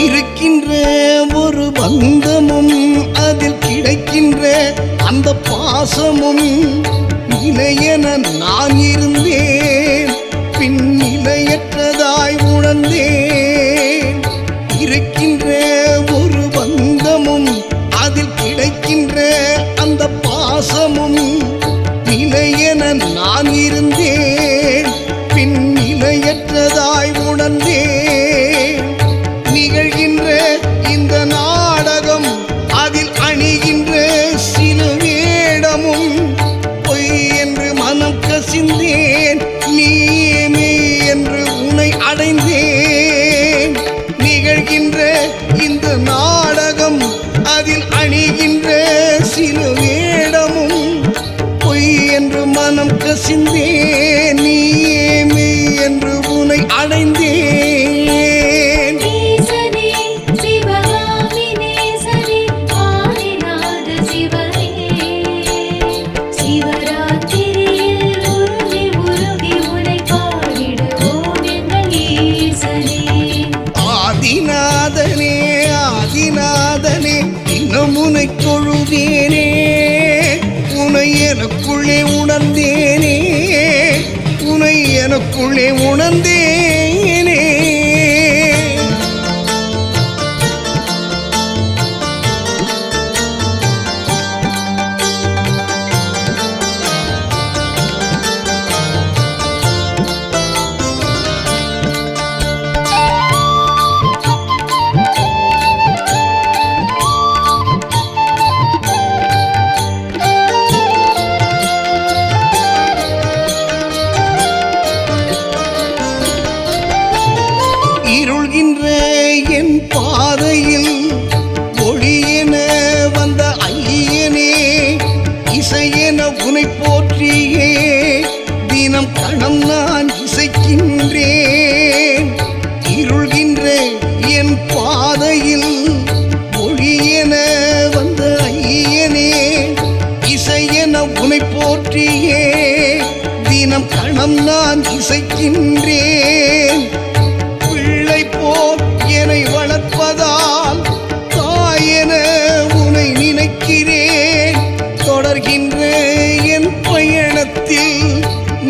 இருக்கின்ற ஒரு பந்தமும் அதில் கிடைக்கின்ற அந்த பாசமும் நிலையென நான் இருந்தேன், பின் நிலையற்றதாய் உணர்ந்தேன். இருக்கின்ற ஒரு பந்தமும் அதில் கிடைக்கின்ற அந்த பாசமும் நிலையென நான் இருந்தேன், பின் நிலையற்றதாய் உணர்ந்தேன். நிகழ்கின்ற இந்த நாடகம் அதில் அணிகின்ற சில வேடமும் பொய் என்று மனம் கசிந்தேன், நீமே என்று உன்னை அடைந்தேன். நிகழ்கின்ற இந்த நாடகம் அதில் அணிகின்ற சில வேடமும் பொய் என்று மனம் கசிந்தேன், நீமே என்று உன்னை அடைந்தேன். ஈசனே சிவகாமி நேசனே ஆதிநாத சிவனே, சிவராத்திரியில் உருகி உருகி உனை பாடிடுவோம் எங்கள் ஈசனே. ஆதிநாதனே ஆதிநாதனே இன்னும் உனை தொழுதேனே, உனை எனக்குள்ளே உணர்ந்தேனே, உனை எனக்குள்ளே உணர்ந்தேனே. இருள்கின்ற என் பாதையில் ஒளியென வந்த ஐயனே, இசையென உனை போற்றியே தினம் கணம் நான் இசைக்கின்றேன். இருள்கின்ற என் பாதையில் ஒளியென வந்த ஐயனே, இசையென உனை போற்றியே தினம் கணம் நான் இசைக்கின்றேன். பிள்ளை போல் என்னை வளர்ப்பதால் தாயென உனை நினைக்கிறேன். தொடர்கின்ற என் பயணத்தில்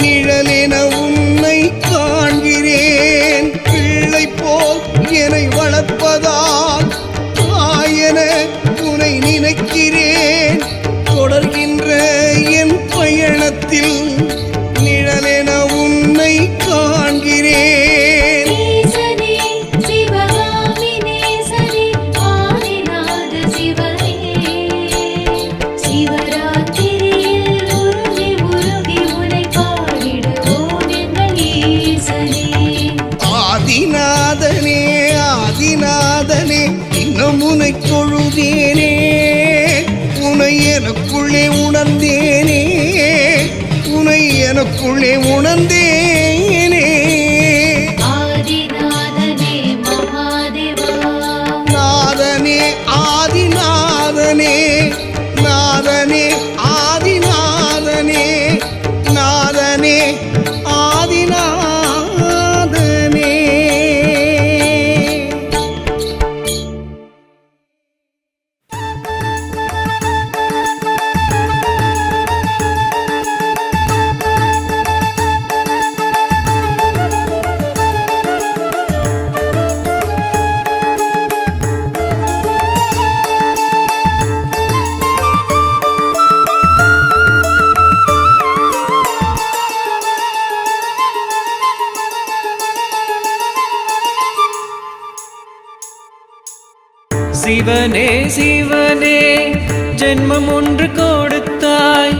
நிழலென உன்னை காண்கிறேன். பிள்ளை போல் என்னை வளர்ப்பதால் தாயென உனை நினைக்கிறேன். தொடர்கின்ற என் பயணத்தில் நிழலென உன்னை காண்கிறேன். ஈசனே சிவகாமி ஆதிநாதனே நாதனே ஆதிநாதனே நாதனே ஆதிநாதனே. சிவனே சிவனே ஜென்மம் ஒன்று கொடுத்தாய்,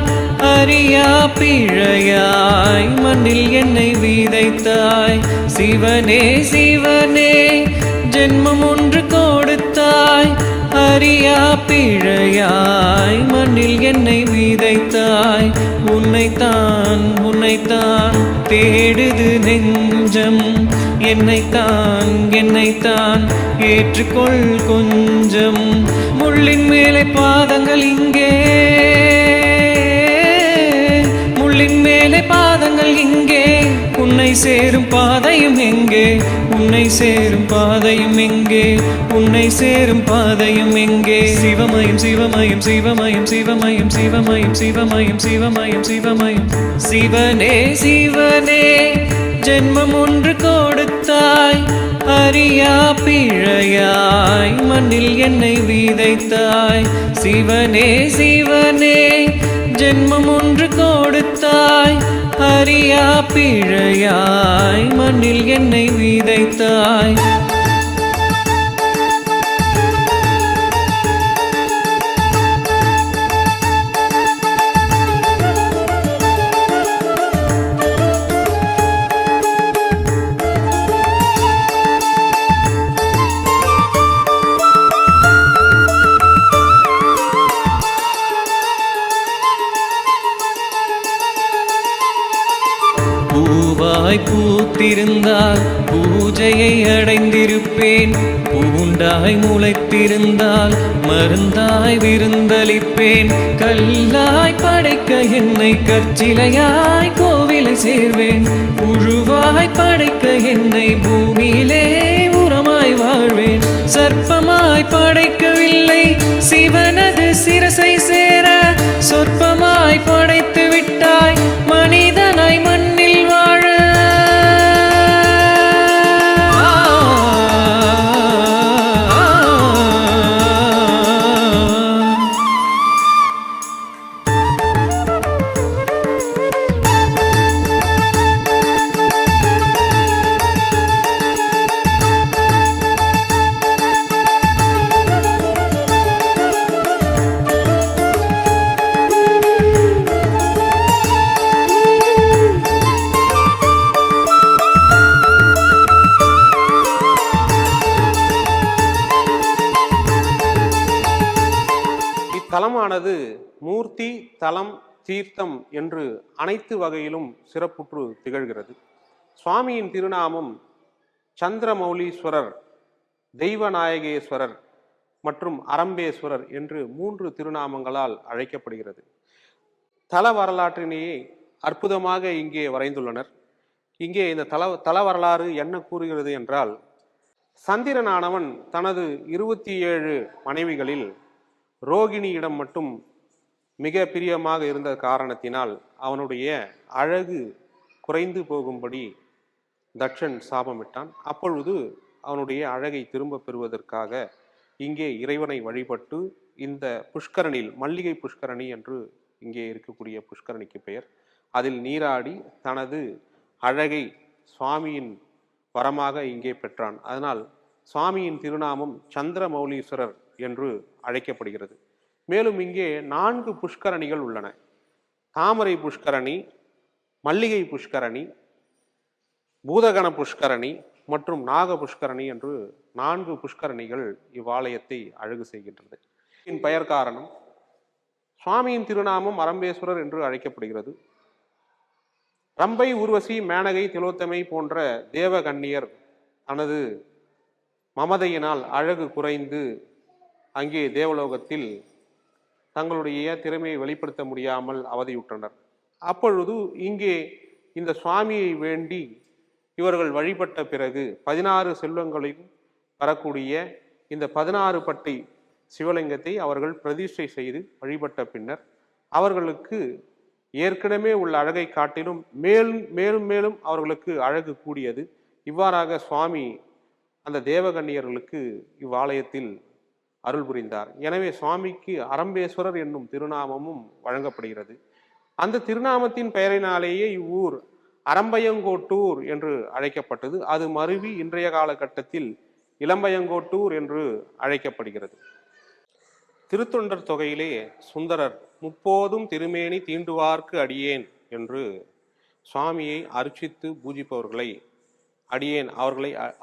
அறியா பிழையாய் மண்ணில் என்னை விதைத்தாய். சிவனே சிவனே ஜென்மம் ஒன்று கொடுத்தாய், அறியா பிழையாய் மண்ணில் என்னை விதைத்தாய். உன்னைத்தான் உன்னைத்தான் தேடுது நெஞ்சம், என்னைத்தான் ஏற்றுக்கொள் கொஞ்சம். முள்ளின் மேலே பாதங்கள் இங்கே, முள்ளின் மேலே பாதங்கள் இங்கே. உன்னை சேரும் பாதையும் எங்கே, உன்னை சேரும் பாதையும் எங்கே, உன்னை சேரும் பாதையும் எங்கே. சிவமயம் சிவமயம் சிவமயம் சிவமயம் சிவமயம் சிவமயம் சிவமயம் சிவமயம். சிவனே சிவனே ஜென்மம் ஒன்று கொடுத்தாய், அறியா பிழையாய் மண்ணில் என்னை விதைத்தாய். சிவனே சிவனே ஜென்மம் ஒன்று கொடுத்தாய், அறியா பிழையாய் மண்ணில் என்னை விதைத்தாய். பூவாய் பூத்திருந்தால் பூஜையை அடைந்திருப்பேன், பூண்டாய் முளைத்திருந்தால் மருந்தாய் விருந்தளிப்பேன். கல்லாய் படைக்க என்னை கற்சிலையாய் கோவிலை சேர்வேன், புழுவாய் படைக்க என்னை பூமியிலே உரமாய் வாழ்வேன். சர்ப்பமாய் படைக்கவில்லை சிவனது சிரசை சேர, சொற்பமாய் படைத்து விட்டாய் மனிதனாய் மண்ணில் வாழ. இத்தலமானது மூர்த்தி தலம் தீர்த்தம் என்று அனைத்து வகையிலும் சிறப்புற்று திகழ்கிறது. சுவாமியின் திருநாமம் சந்திரமௌலீஸ்வரர், தெய்வநாயகேஸ்வரர் மற்றும் அரம்பேஸ்வரர் என்று 3 திருநாமங்களால் அழைக்கப்படுகிறது. தல வரலாற்றினையே அற்புதமாக இங்கே வரைந்துள்ளனர். இங்கே இந்த தல வரலாறு என்ன கூறுகிறது என்றால், சந்திரனானவன் தனது 27 மனைவிகளில் ரோகிணியிடம் மட்டும் மிக பிரியமாக இருந்த காரணத்தினால் அவனுடைய அழகு குறைந்து போகும்படி தட்சன் சாபமிட்டான். அப்பொழுது அவனுடைய அழகை திரும்ப பெறுவதற்காக இங்கே இறைவனை வழிபட்டு இந்த புஷ்கரணியில், மல்லிகை புஷ்கரணி என்று இங்கே இருக்கக்கூடிய புஷ்கரணிக்கு பெயர், அதில் நீராடி தனது அழகை சுவாமியின் வரமாக இங்கே பெற்றான். அதனால் சுவாமியின் திருநாமம் சந்திரமௌலீஸ்வரர் என்று அழைக்கப்படுகிறது. மேலும் இங்கே 4 புஷ்கரணிகள் உள்ளன. தாமரை புஷ்கரணி, மல்லிகை புஷ்கரணி, பூதகண புஷ்கரணி மற்றும் நாக புஷ்கரணி என்று 4 புஷ்கரணிகள் இவ்வாலயத்தை அழகு செய்கின்றது. இதன் பெயர் காரணம் சுவாமியின் திருநாமம் அரம்பேஸ்வரர் என்று அழைக்கப்படுகிறது. ரம்பை, ஊர்வசி, மேனகை, திலோத்தமை போன்ற தேவகன்னியர் தனது மமதையினால் அழகு குறைந்து அங்கே தேவலோகத்தில் தங்களுடைய திறமையை வெளிப்படுத்த முடியாமல் அவதியுற்றனர். அப்பொழுது இங்கே இந்த சுவாமியை வேண்டி இவர்கள் வழிபட்ட பிறகு 16 செல்வங்களையும் வரக்கூடிய இந்த 16 பட்டை சிவலிங்கத்தை அவர்கள் பிரதிஷ்டை செய்து வழிபட்ட பின்னர் அவர்களுக்கு ஏற்கனவே உள்ள அழகை காட்டிலும் மேலும் மேலும் மேலும் அவர்களுக்கு அழகு கூடியது. இவ்வாறாக சுவாமி அந்த தேவகன்னியர்களுக்கு இவ்வாலயத்தில் அருள் புரிந்தார். எனவே சுவாமிக்கு அரம்பேஸ்வரர் என்னும் திருநாமமும் வழங்கப்படுகிறது. அந்த திருநாமத்தின் பெயரினாலேயே இவ்வூர் அரம்பயங்கோட்டூர் என்று அழைக்கப்பட்டது. அது மருவி இன்றைய காலகட்டத்தில் இளம்பயங்கோட்டூர் என்று அழைக்கப்படுகிறது. திருத்தொண்டர் தொகையிலே சுந்தரர் முப்போதும் திருமேனி தீண்டுவார்க்கு அடியேன் என்று சுவாமியை அர்ச்சித்து பூஜிப்பவர்களை அடியேன்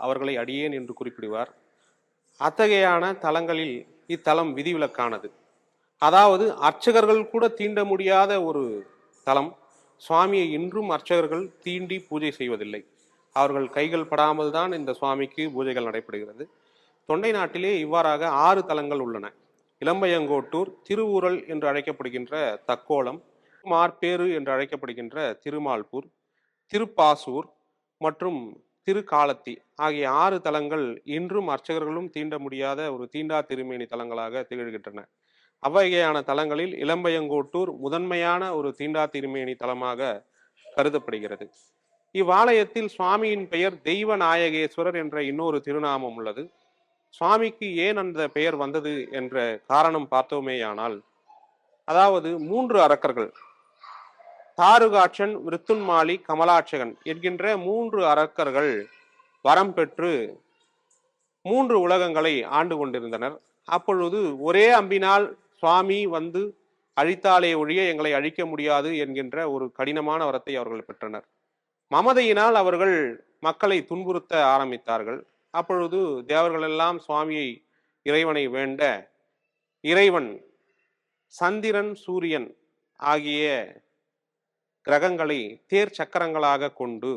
அவர்களை அடியேன் என்று குறிப்பிடுவார். அத்தகையான தலங்களில் இத்தலம் விதிவிலக்கானது. அதாவது அர்ச்சகர்கள் கூட தீண்ட முடியாத ஒரு தலம். சுவாமியை இன்றும் அர்ச்சகர்கள் தீண்டி பூஜை செய்வதில்லை. அவர்கள் கைகள் படாமல் தான் இந்த சுவாமிக்கு பூஜைகள் நடைபெறுகிறது. தொண்டை நாட்டிலே இவ்வாறாக 6 தலங்கள் உள்ளன. இளம்பயங்கோட்டூர், திருவூரல் என்று அழைக்கப்படுகின்ற தக்கோலம், மார்பேறு என்று அழைக்கப்படுகின்ற திருமால்பூர், திருப்பாசூர் மற்றும் திருக்காலத்தி ஆகிய 6 தலங்கள் இன்றும் அர்ச்சகர்களும் தீண்ட முடியாத ஒரு தீண்டா திருமேனி தலங்களாக திகழ்கின்றன. அவ்வகையான தலங்களில் இளம்பயங்கோட்டூர் முதன்மையான ஒரு தீண்டா திருமேனி தலமாக கருதப்படுகிறது. இவ்வாலயத்தில் சுவாமியின் பெயர் தெய்வ நாயகேஸ்வரர் என்ற இன்னொரு திருநாமம் உள்ளது. சுவாமிக்கு ஏன் அந்த பெயர் வந்தது என்ற காரணம் பார்த்தோமேயானால், அதாவது 3 அரக்கர்கள், தாருகாட்சன், விருத்துன்மாலி, கமலாட்சகன் என்கின்ற 3 அரக்கர்கள் வரம் பெற்று 3 உலகங்களை ஆண்டு கொண்டிருந்தனர். அப்பொழுது ஒரே அம்பினால் சுவாமி வந்து அழித்தாலே ஒழிய எங்களை அழிக்க முடியாது என்கின்ற ஒரு கடினமான வரத்தை அவர்கள் பெற்றனர். மமதையினால் அவர்கள் மக்களை துன்புறுத்த ஆரம்பித்தார்கள். அப்பொழுது தேவர்கள் எல்லாம் சுவாமியை இறைவனை வேண்ட இறைவன் சந்திரன் சூரியன் ஆகிய கிரகங்களை தேர் சக்கரங்களாக கொண்டு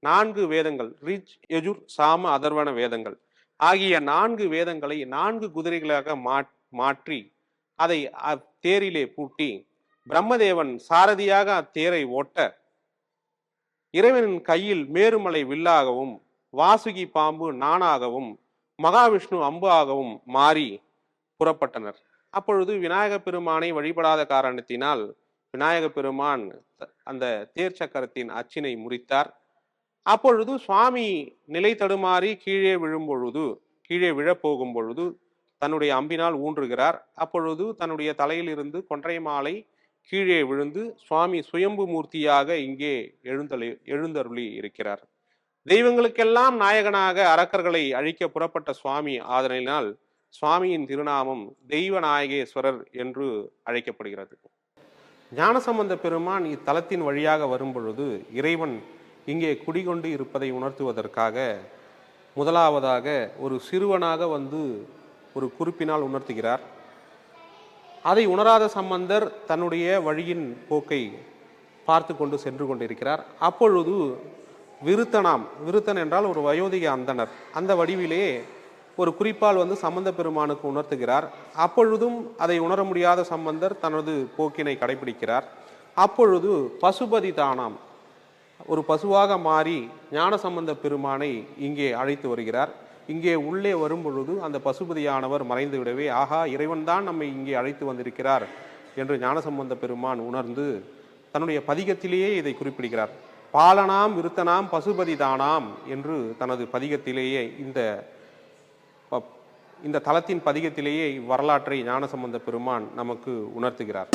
4 வேதங்கள், ரிஜ், யஜுர், சாம, அதர்வண வேதங்கள் ஆகிய 4 வேதங்களை 4 குதிரைகளாக மாற்றி அதை தேரிலே பூட்டி பிரம்மதேவன் சாரதியாக அத்தேரை ஓட்ட இறைவனின் கையில் மேருமலை வில்லாகவும் வாசுகி பாம்பு நானாகவும் மகாவிஷ்ணு அம்பு ஆகவும் மாறி புறப்பட்டனர். அப்பொழுது விநாயக பெருமானை வழிபடாத காரணத்தினால் விநாயக பெருமான் அந்த தேர் சக்கரத்தின் அச்சினை முறித்தார். அப்பொழுது சுவாமி நிலை தடுமாறி கீழே விழப்போகும் பொழுது தன்னுடைய அம்பினால் ஊன்றுகிறார். அப்பொழுது தன்னுடைய தலையிலிருந்து கொன்றை மாலை கீழே விழுந்து சுவாமி சுயம்பு மூர்த்தியாக இங்கே எழுந்தருளி இருக்கிறார். தெய்வங்களுக்கெல்லாம் நாயகனாக அரக்கர்களை அழிக்க புறப்பட்ட சுவாமி ஆதலினால் சுவாமியின் திருநாமம் தெய்வ நாயகேஸ்வரர் என்று அழைக்கப்படுகிறது. ஞானசம்பந்த பெருமான் இத்தலத்தின் வழியாக வரும் பொழுது இறைவன் இங்கே குடிகொண்டு இருப்பதை உணர்த்துவதற்காக முதலாவதாக ஒரு சிறுவனாக வந்து ஒரு குறிப்பினால் உணர்த்துகிறார். அதை உணராத சம்பந்தர் தன்னுடைய வழியின் போக்கை பார்த்து கொண்டு சென்று கொண்டிருக்கிறார். அப்பொழுது விருத்தன் என்றால் ஒரு வயோதிக அந்தனர், அந்த வடிவிலே ஒரு குறிப்பால் வந்து சம்பந்த பெருமானுக்கு உணர்த்துகிறார். அப்பொழுதும் அதை உணர முடியாத சம்பந்தர் தனது போக்கினை கடைபிடிக்கிறார். அப்பொழுது பசுபதி தானாம் ஒரு பசுவாக மாறி ஞானசம்பந்த பெருமானை இங்கே அழைத்து வருகிறார். இங்கே உள்ளே வரும் பொழுது அந்த பசுபதியானவர் மறைந்து விடவே, ஆகா, இறைவன்தான் நம்மை இங்கே அழைத்து வந்திருக்கிறார் என்று ஞானசம்பந்த பெருமான் உணர்ந்து தன்னுடைய பதிகத்திலேயே இதை குறிப்பிடுகிறார். பாலனாம் விருத்தனாம் பசுபதி தானாம் என்று தனது பதிகத்திலேயே இந்த தலத்தின் பதிகத்திலேயே வரலாற்றை ஞானசம்பந்த பெருமான் நமக்கு உணர்த்துகிறார்.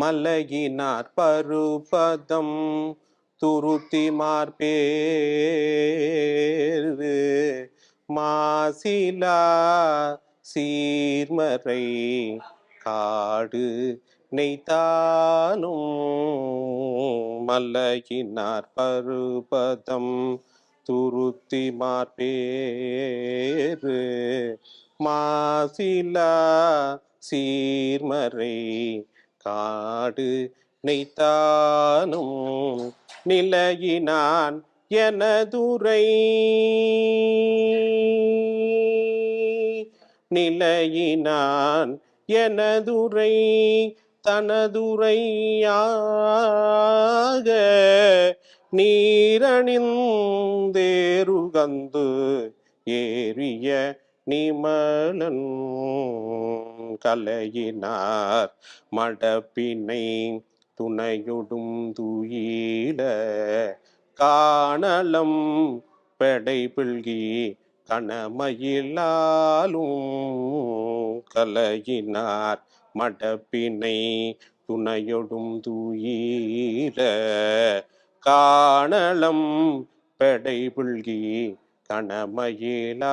மலையினார் பருபதம் துருத்தி மார்பேறு மாசிலா சீர்மறை காடு நெய்தானும் மலையினார் பருபதம் துருத்தி மார்பேறு மாசிலா சீர்மறை காடு நெய்தானும் நிலையினான் எனதுரை நிலையினான் எனதுரை தனதுரையாக நீரணிந்தேருகந்து ஏறிய நிமலன் கலையினார் மடப்பினை துணையொடும் துயில காணலம் பெடை பில்கி கணமயிலாலும் கலையினார் மடப்பினை துணையொடும் துயில காணலம் பெடை பில்கி கணமயிலாலும்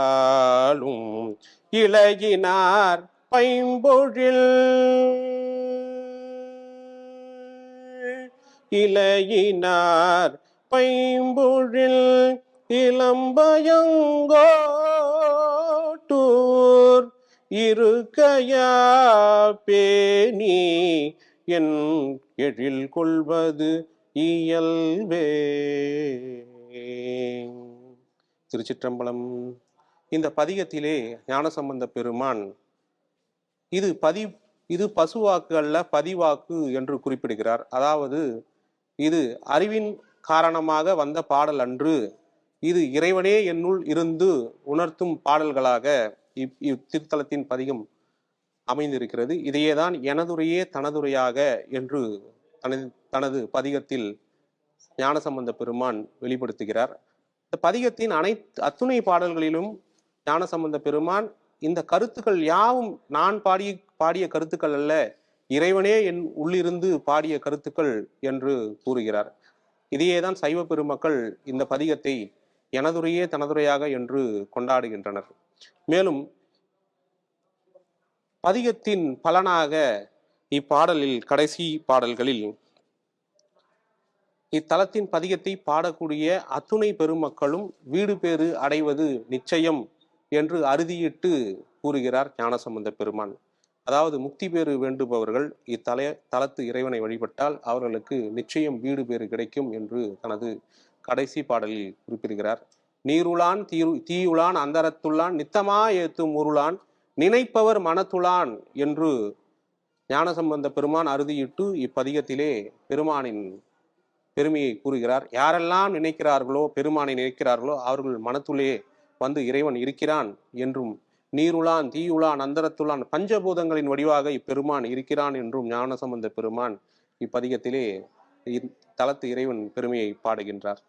இளையினார் பைம்பொழில் இளையினார் பைம்பொழில் இளம்பயங்கோட்டூர் இருக்கையா பேணி என் எழில் கொள்வது இயல்பே. திருச்சிற்றம்பலம். இந்த பதிகத்திலே ஞானசம்பந்த பெருமான் இது பசுவாக்கு அல்ல பதிவாக்கு என்று குறிப்பிடுகிறார். அதாவது இது அறிவின் காரணமாக வந்த பாடல் அன்று, இது இறைவனே என்னுள் இருந்து உணர்த்தும் பாடல்களாக இத்திருத்தலத்தின் பதிகம் அமைந்திருக்கிறது. இதையேதான் எனதுரையே தனதுரையாக என்று தனது பதிகத்தில் ஞானசம்பந்த பெருமான் வெளிப்படுத்துகிறார். இந்த பதிகத்தின் அத்துணை பாடல்களிலும் ஞானசம்பந்த பெருமான் இந்த கருத்துக்கள் யாவும் நான் பாடிய கருத்துக்கள் அல்ல, இறைவனே என் உள்ளிருந்து பாடிய கருத்துக்கள் என்று கூறுகிறார். இதையேதான் சைவ பெருமக்கள் இந்த பதிகத்தை எனதுரையே தனதுரையாக என்று கொண்டாடுகின்றனர். மேலும் பதிகத்தின் பலனாக இப்பாடலில் கடைசி பாடல்களில் இத்தலத்தின் பதிகத்தை பாடக்கூடிய அத்துணை பெருமக்களும் வீடு பேறு அடைவது நிச்சயம் என்று அறுதியிட்டு கூறுகிறார் ஞானசம்பந்த பெருமான். அதாவது முக்தி பேறு வேண்டுபவர்கள் தலத்து இறைவனை வழிபட்டால் அவர்களுக்கு நிச்சயம் வீடு பேறு கிடைக்கும் என்று தனது கடைசி பாடலில் குறிப்பிடுகிறார். நீருளான் தீயுளான் அந்தரத்துள்ளான் நித்தமா ஏத்தும் உருளான் நினைப்பவர் மனத்துளான் என்று ஞானசம்பந்த பெருமான் அறுதியிட்டு இப்பதிகத்திலே பெருமானின் பெருமையை கூறுகிறார். யாரெல்லாம் நினைக்கிறார்களோ, பெருமானை நினைக்கிறார்களோ, அவர்கள் மனத்துள்ளே வந்து இறைவன் இருக்கிறான் என்றும், நீருளான் தீயுளான் அந்தரத்துளான் பஞ்சபூதங்களின் வடிவாக இப்பெருமான் இருக்கிறான் என்றும் ஞானசம்பந்த பெருமான் இப்பதிகத்திலே தலத்து இறைவன் பெருமையை பாடுகின்றார்.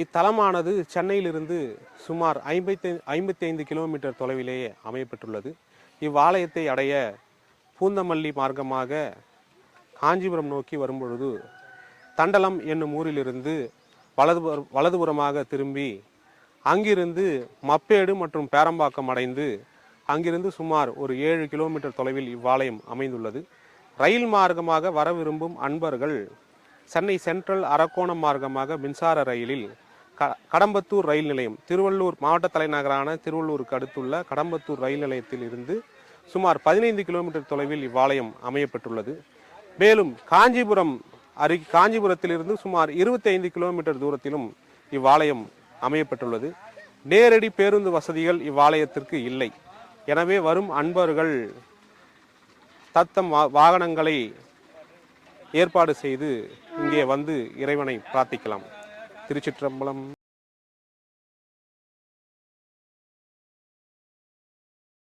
இத்தலமானது சென்னையிலிருந்து சுமார் 55 கிலோமீட்டர் தொலைவிலேயே அமையப்பெற்றுள்ளது. இவ்வாலயத்தை அடைய பூந்தமல்லி மார்க்கமாக காஞ்சிபுரம் நோக்கி வரும்பொழுது தண்டலம் என்னும் ஊரிலிருந்து வலதுபுறமாக திரும்பி அங்கிருந்து மப்பேடு மற்றும் பேரம்பாக்கம் அடைந்து அங்கிருந்து சுமார் ஒரு 7 கிலோமீட்டர் தொலைவில் இவ்வாலயம் அமைந்துள்ளது. ரயில் மார்க்கமாக வர விரும்பும் அன்பர்கள் சென்னை சென்ட்ரல் அரக்கோணம் மார்க்கமாக மின்சார ரயிலில் கடம்பத்தூர் ரயில் நிலையம், திருவள்ளூர் மாவட்ட தலைநகரான திருவள்ளூருக்கு அடுத்துள்ள கடம்பத்தூர் ரயில் நிலையத்தில் இருந்து சுமார் 15 கிலோமீட்டர் தொலைவில் இவ்வாலயம் அமையப்பட்டுள்ளது. மேலும் காஞ்சிபுரத்திலிருந்து சுமார் 25 கிலோமீட்டர் தூரத்திலும் இவ்வாலயம் அமையப்பட்டுள்ளது. நேரடி பேருந்து வசதிகள் இவ்வாலயத்திற்கு இல்லை. எனவே வரும் அன்பர்கள் தத்தம் வாகனங்களை ஏற்பாடு செய்து இங்கே வந்து இறைவனை பிரார்த்திக்கலாம். திருச்சிற்றம்பலம்.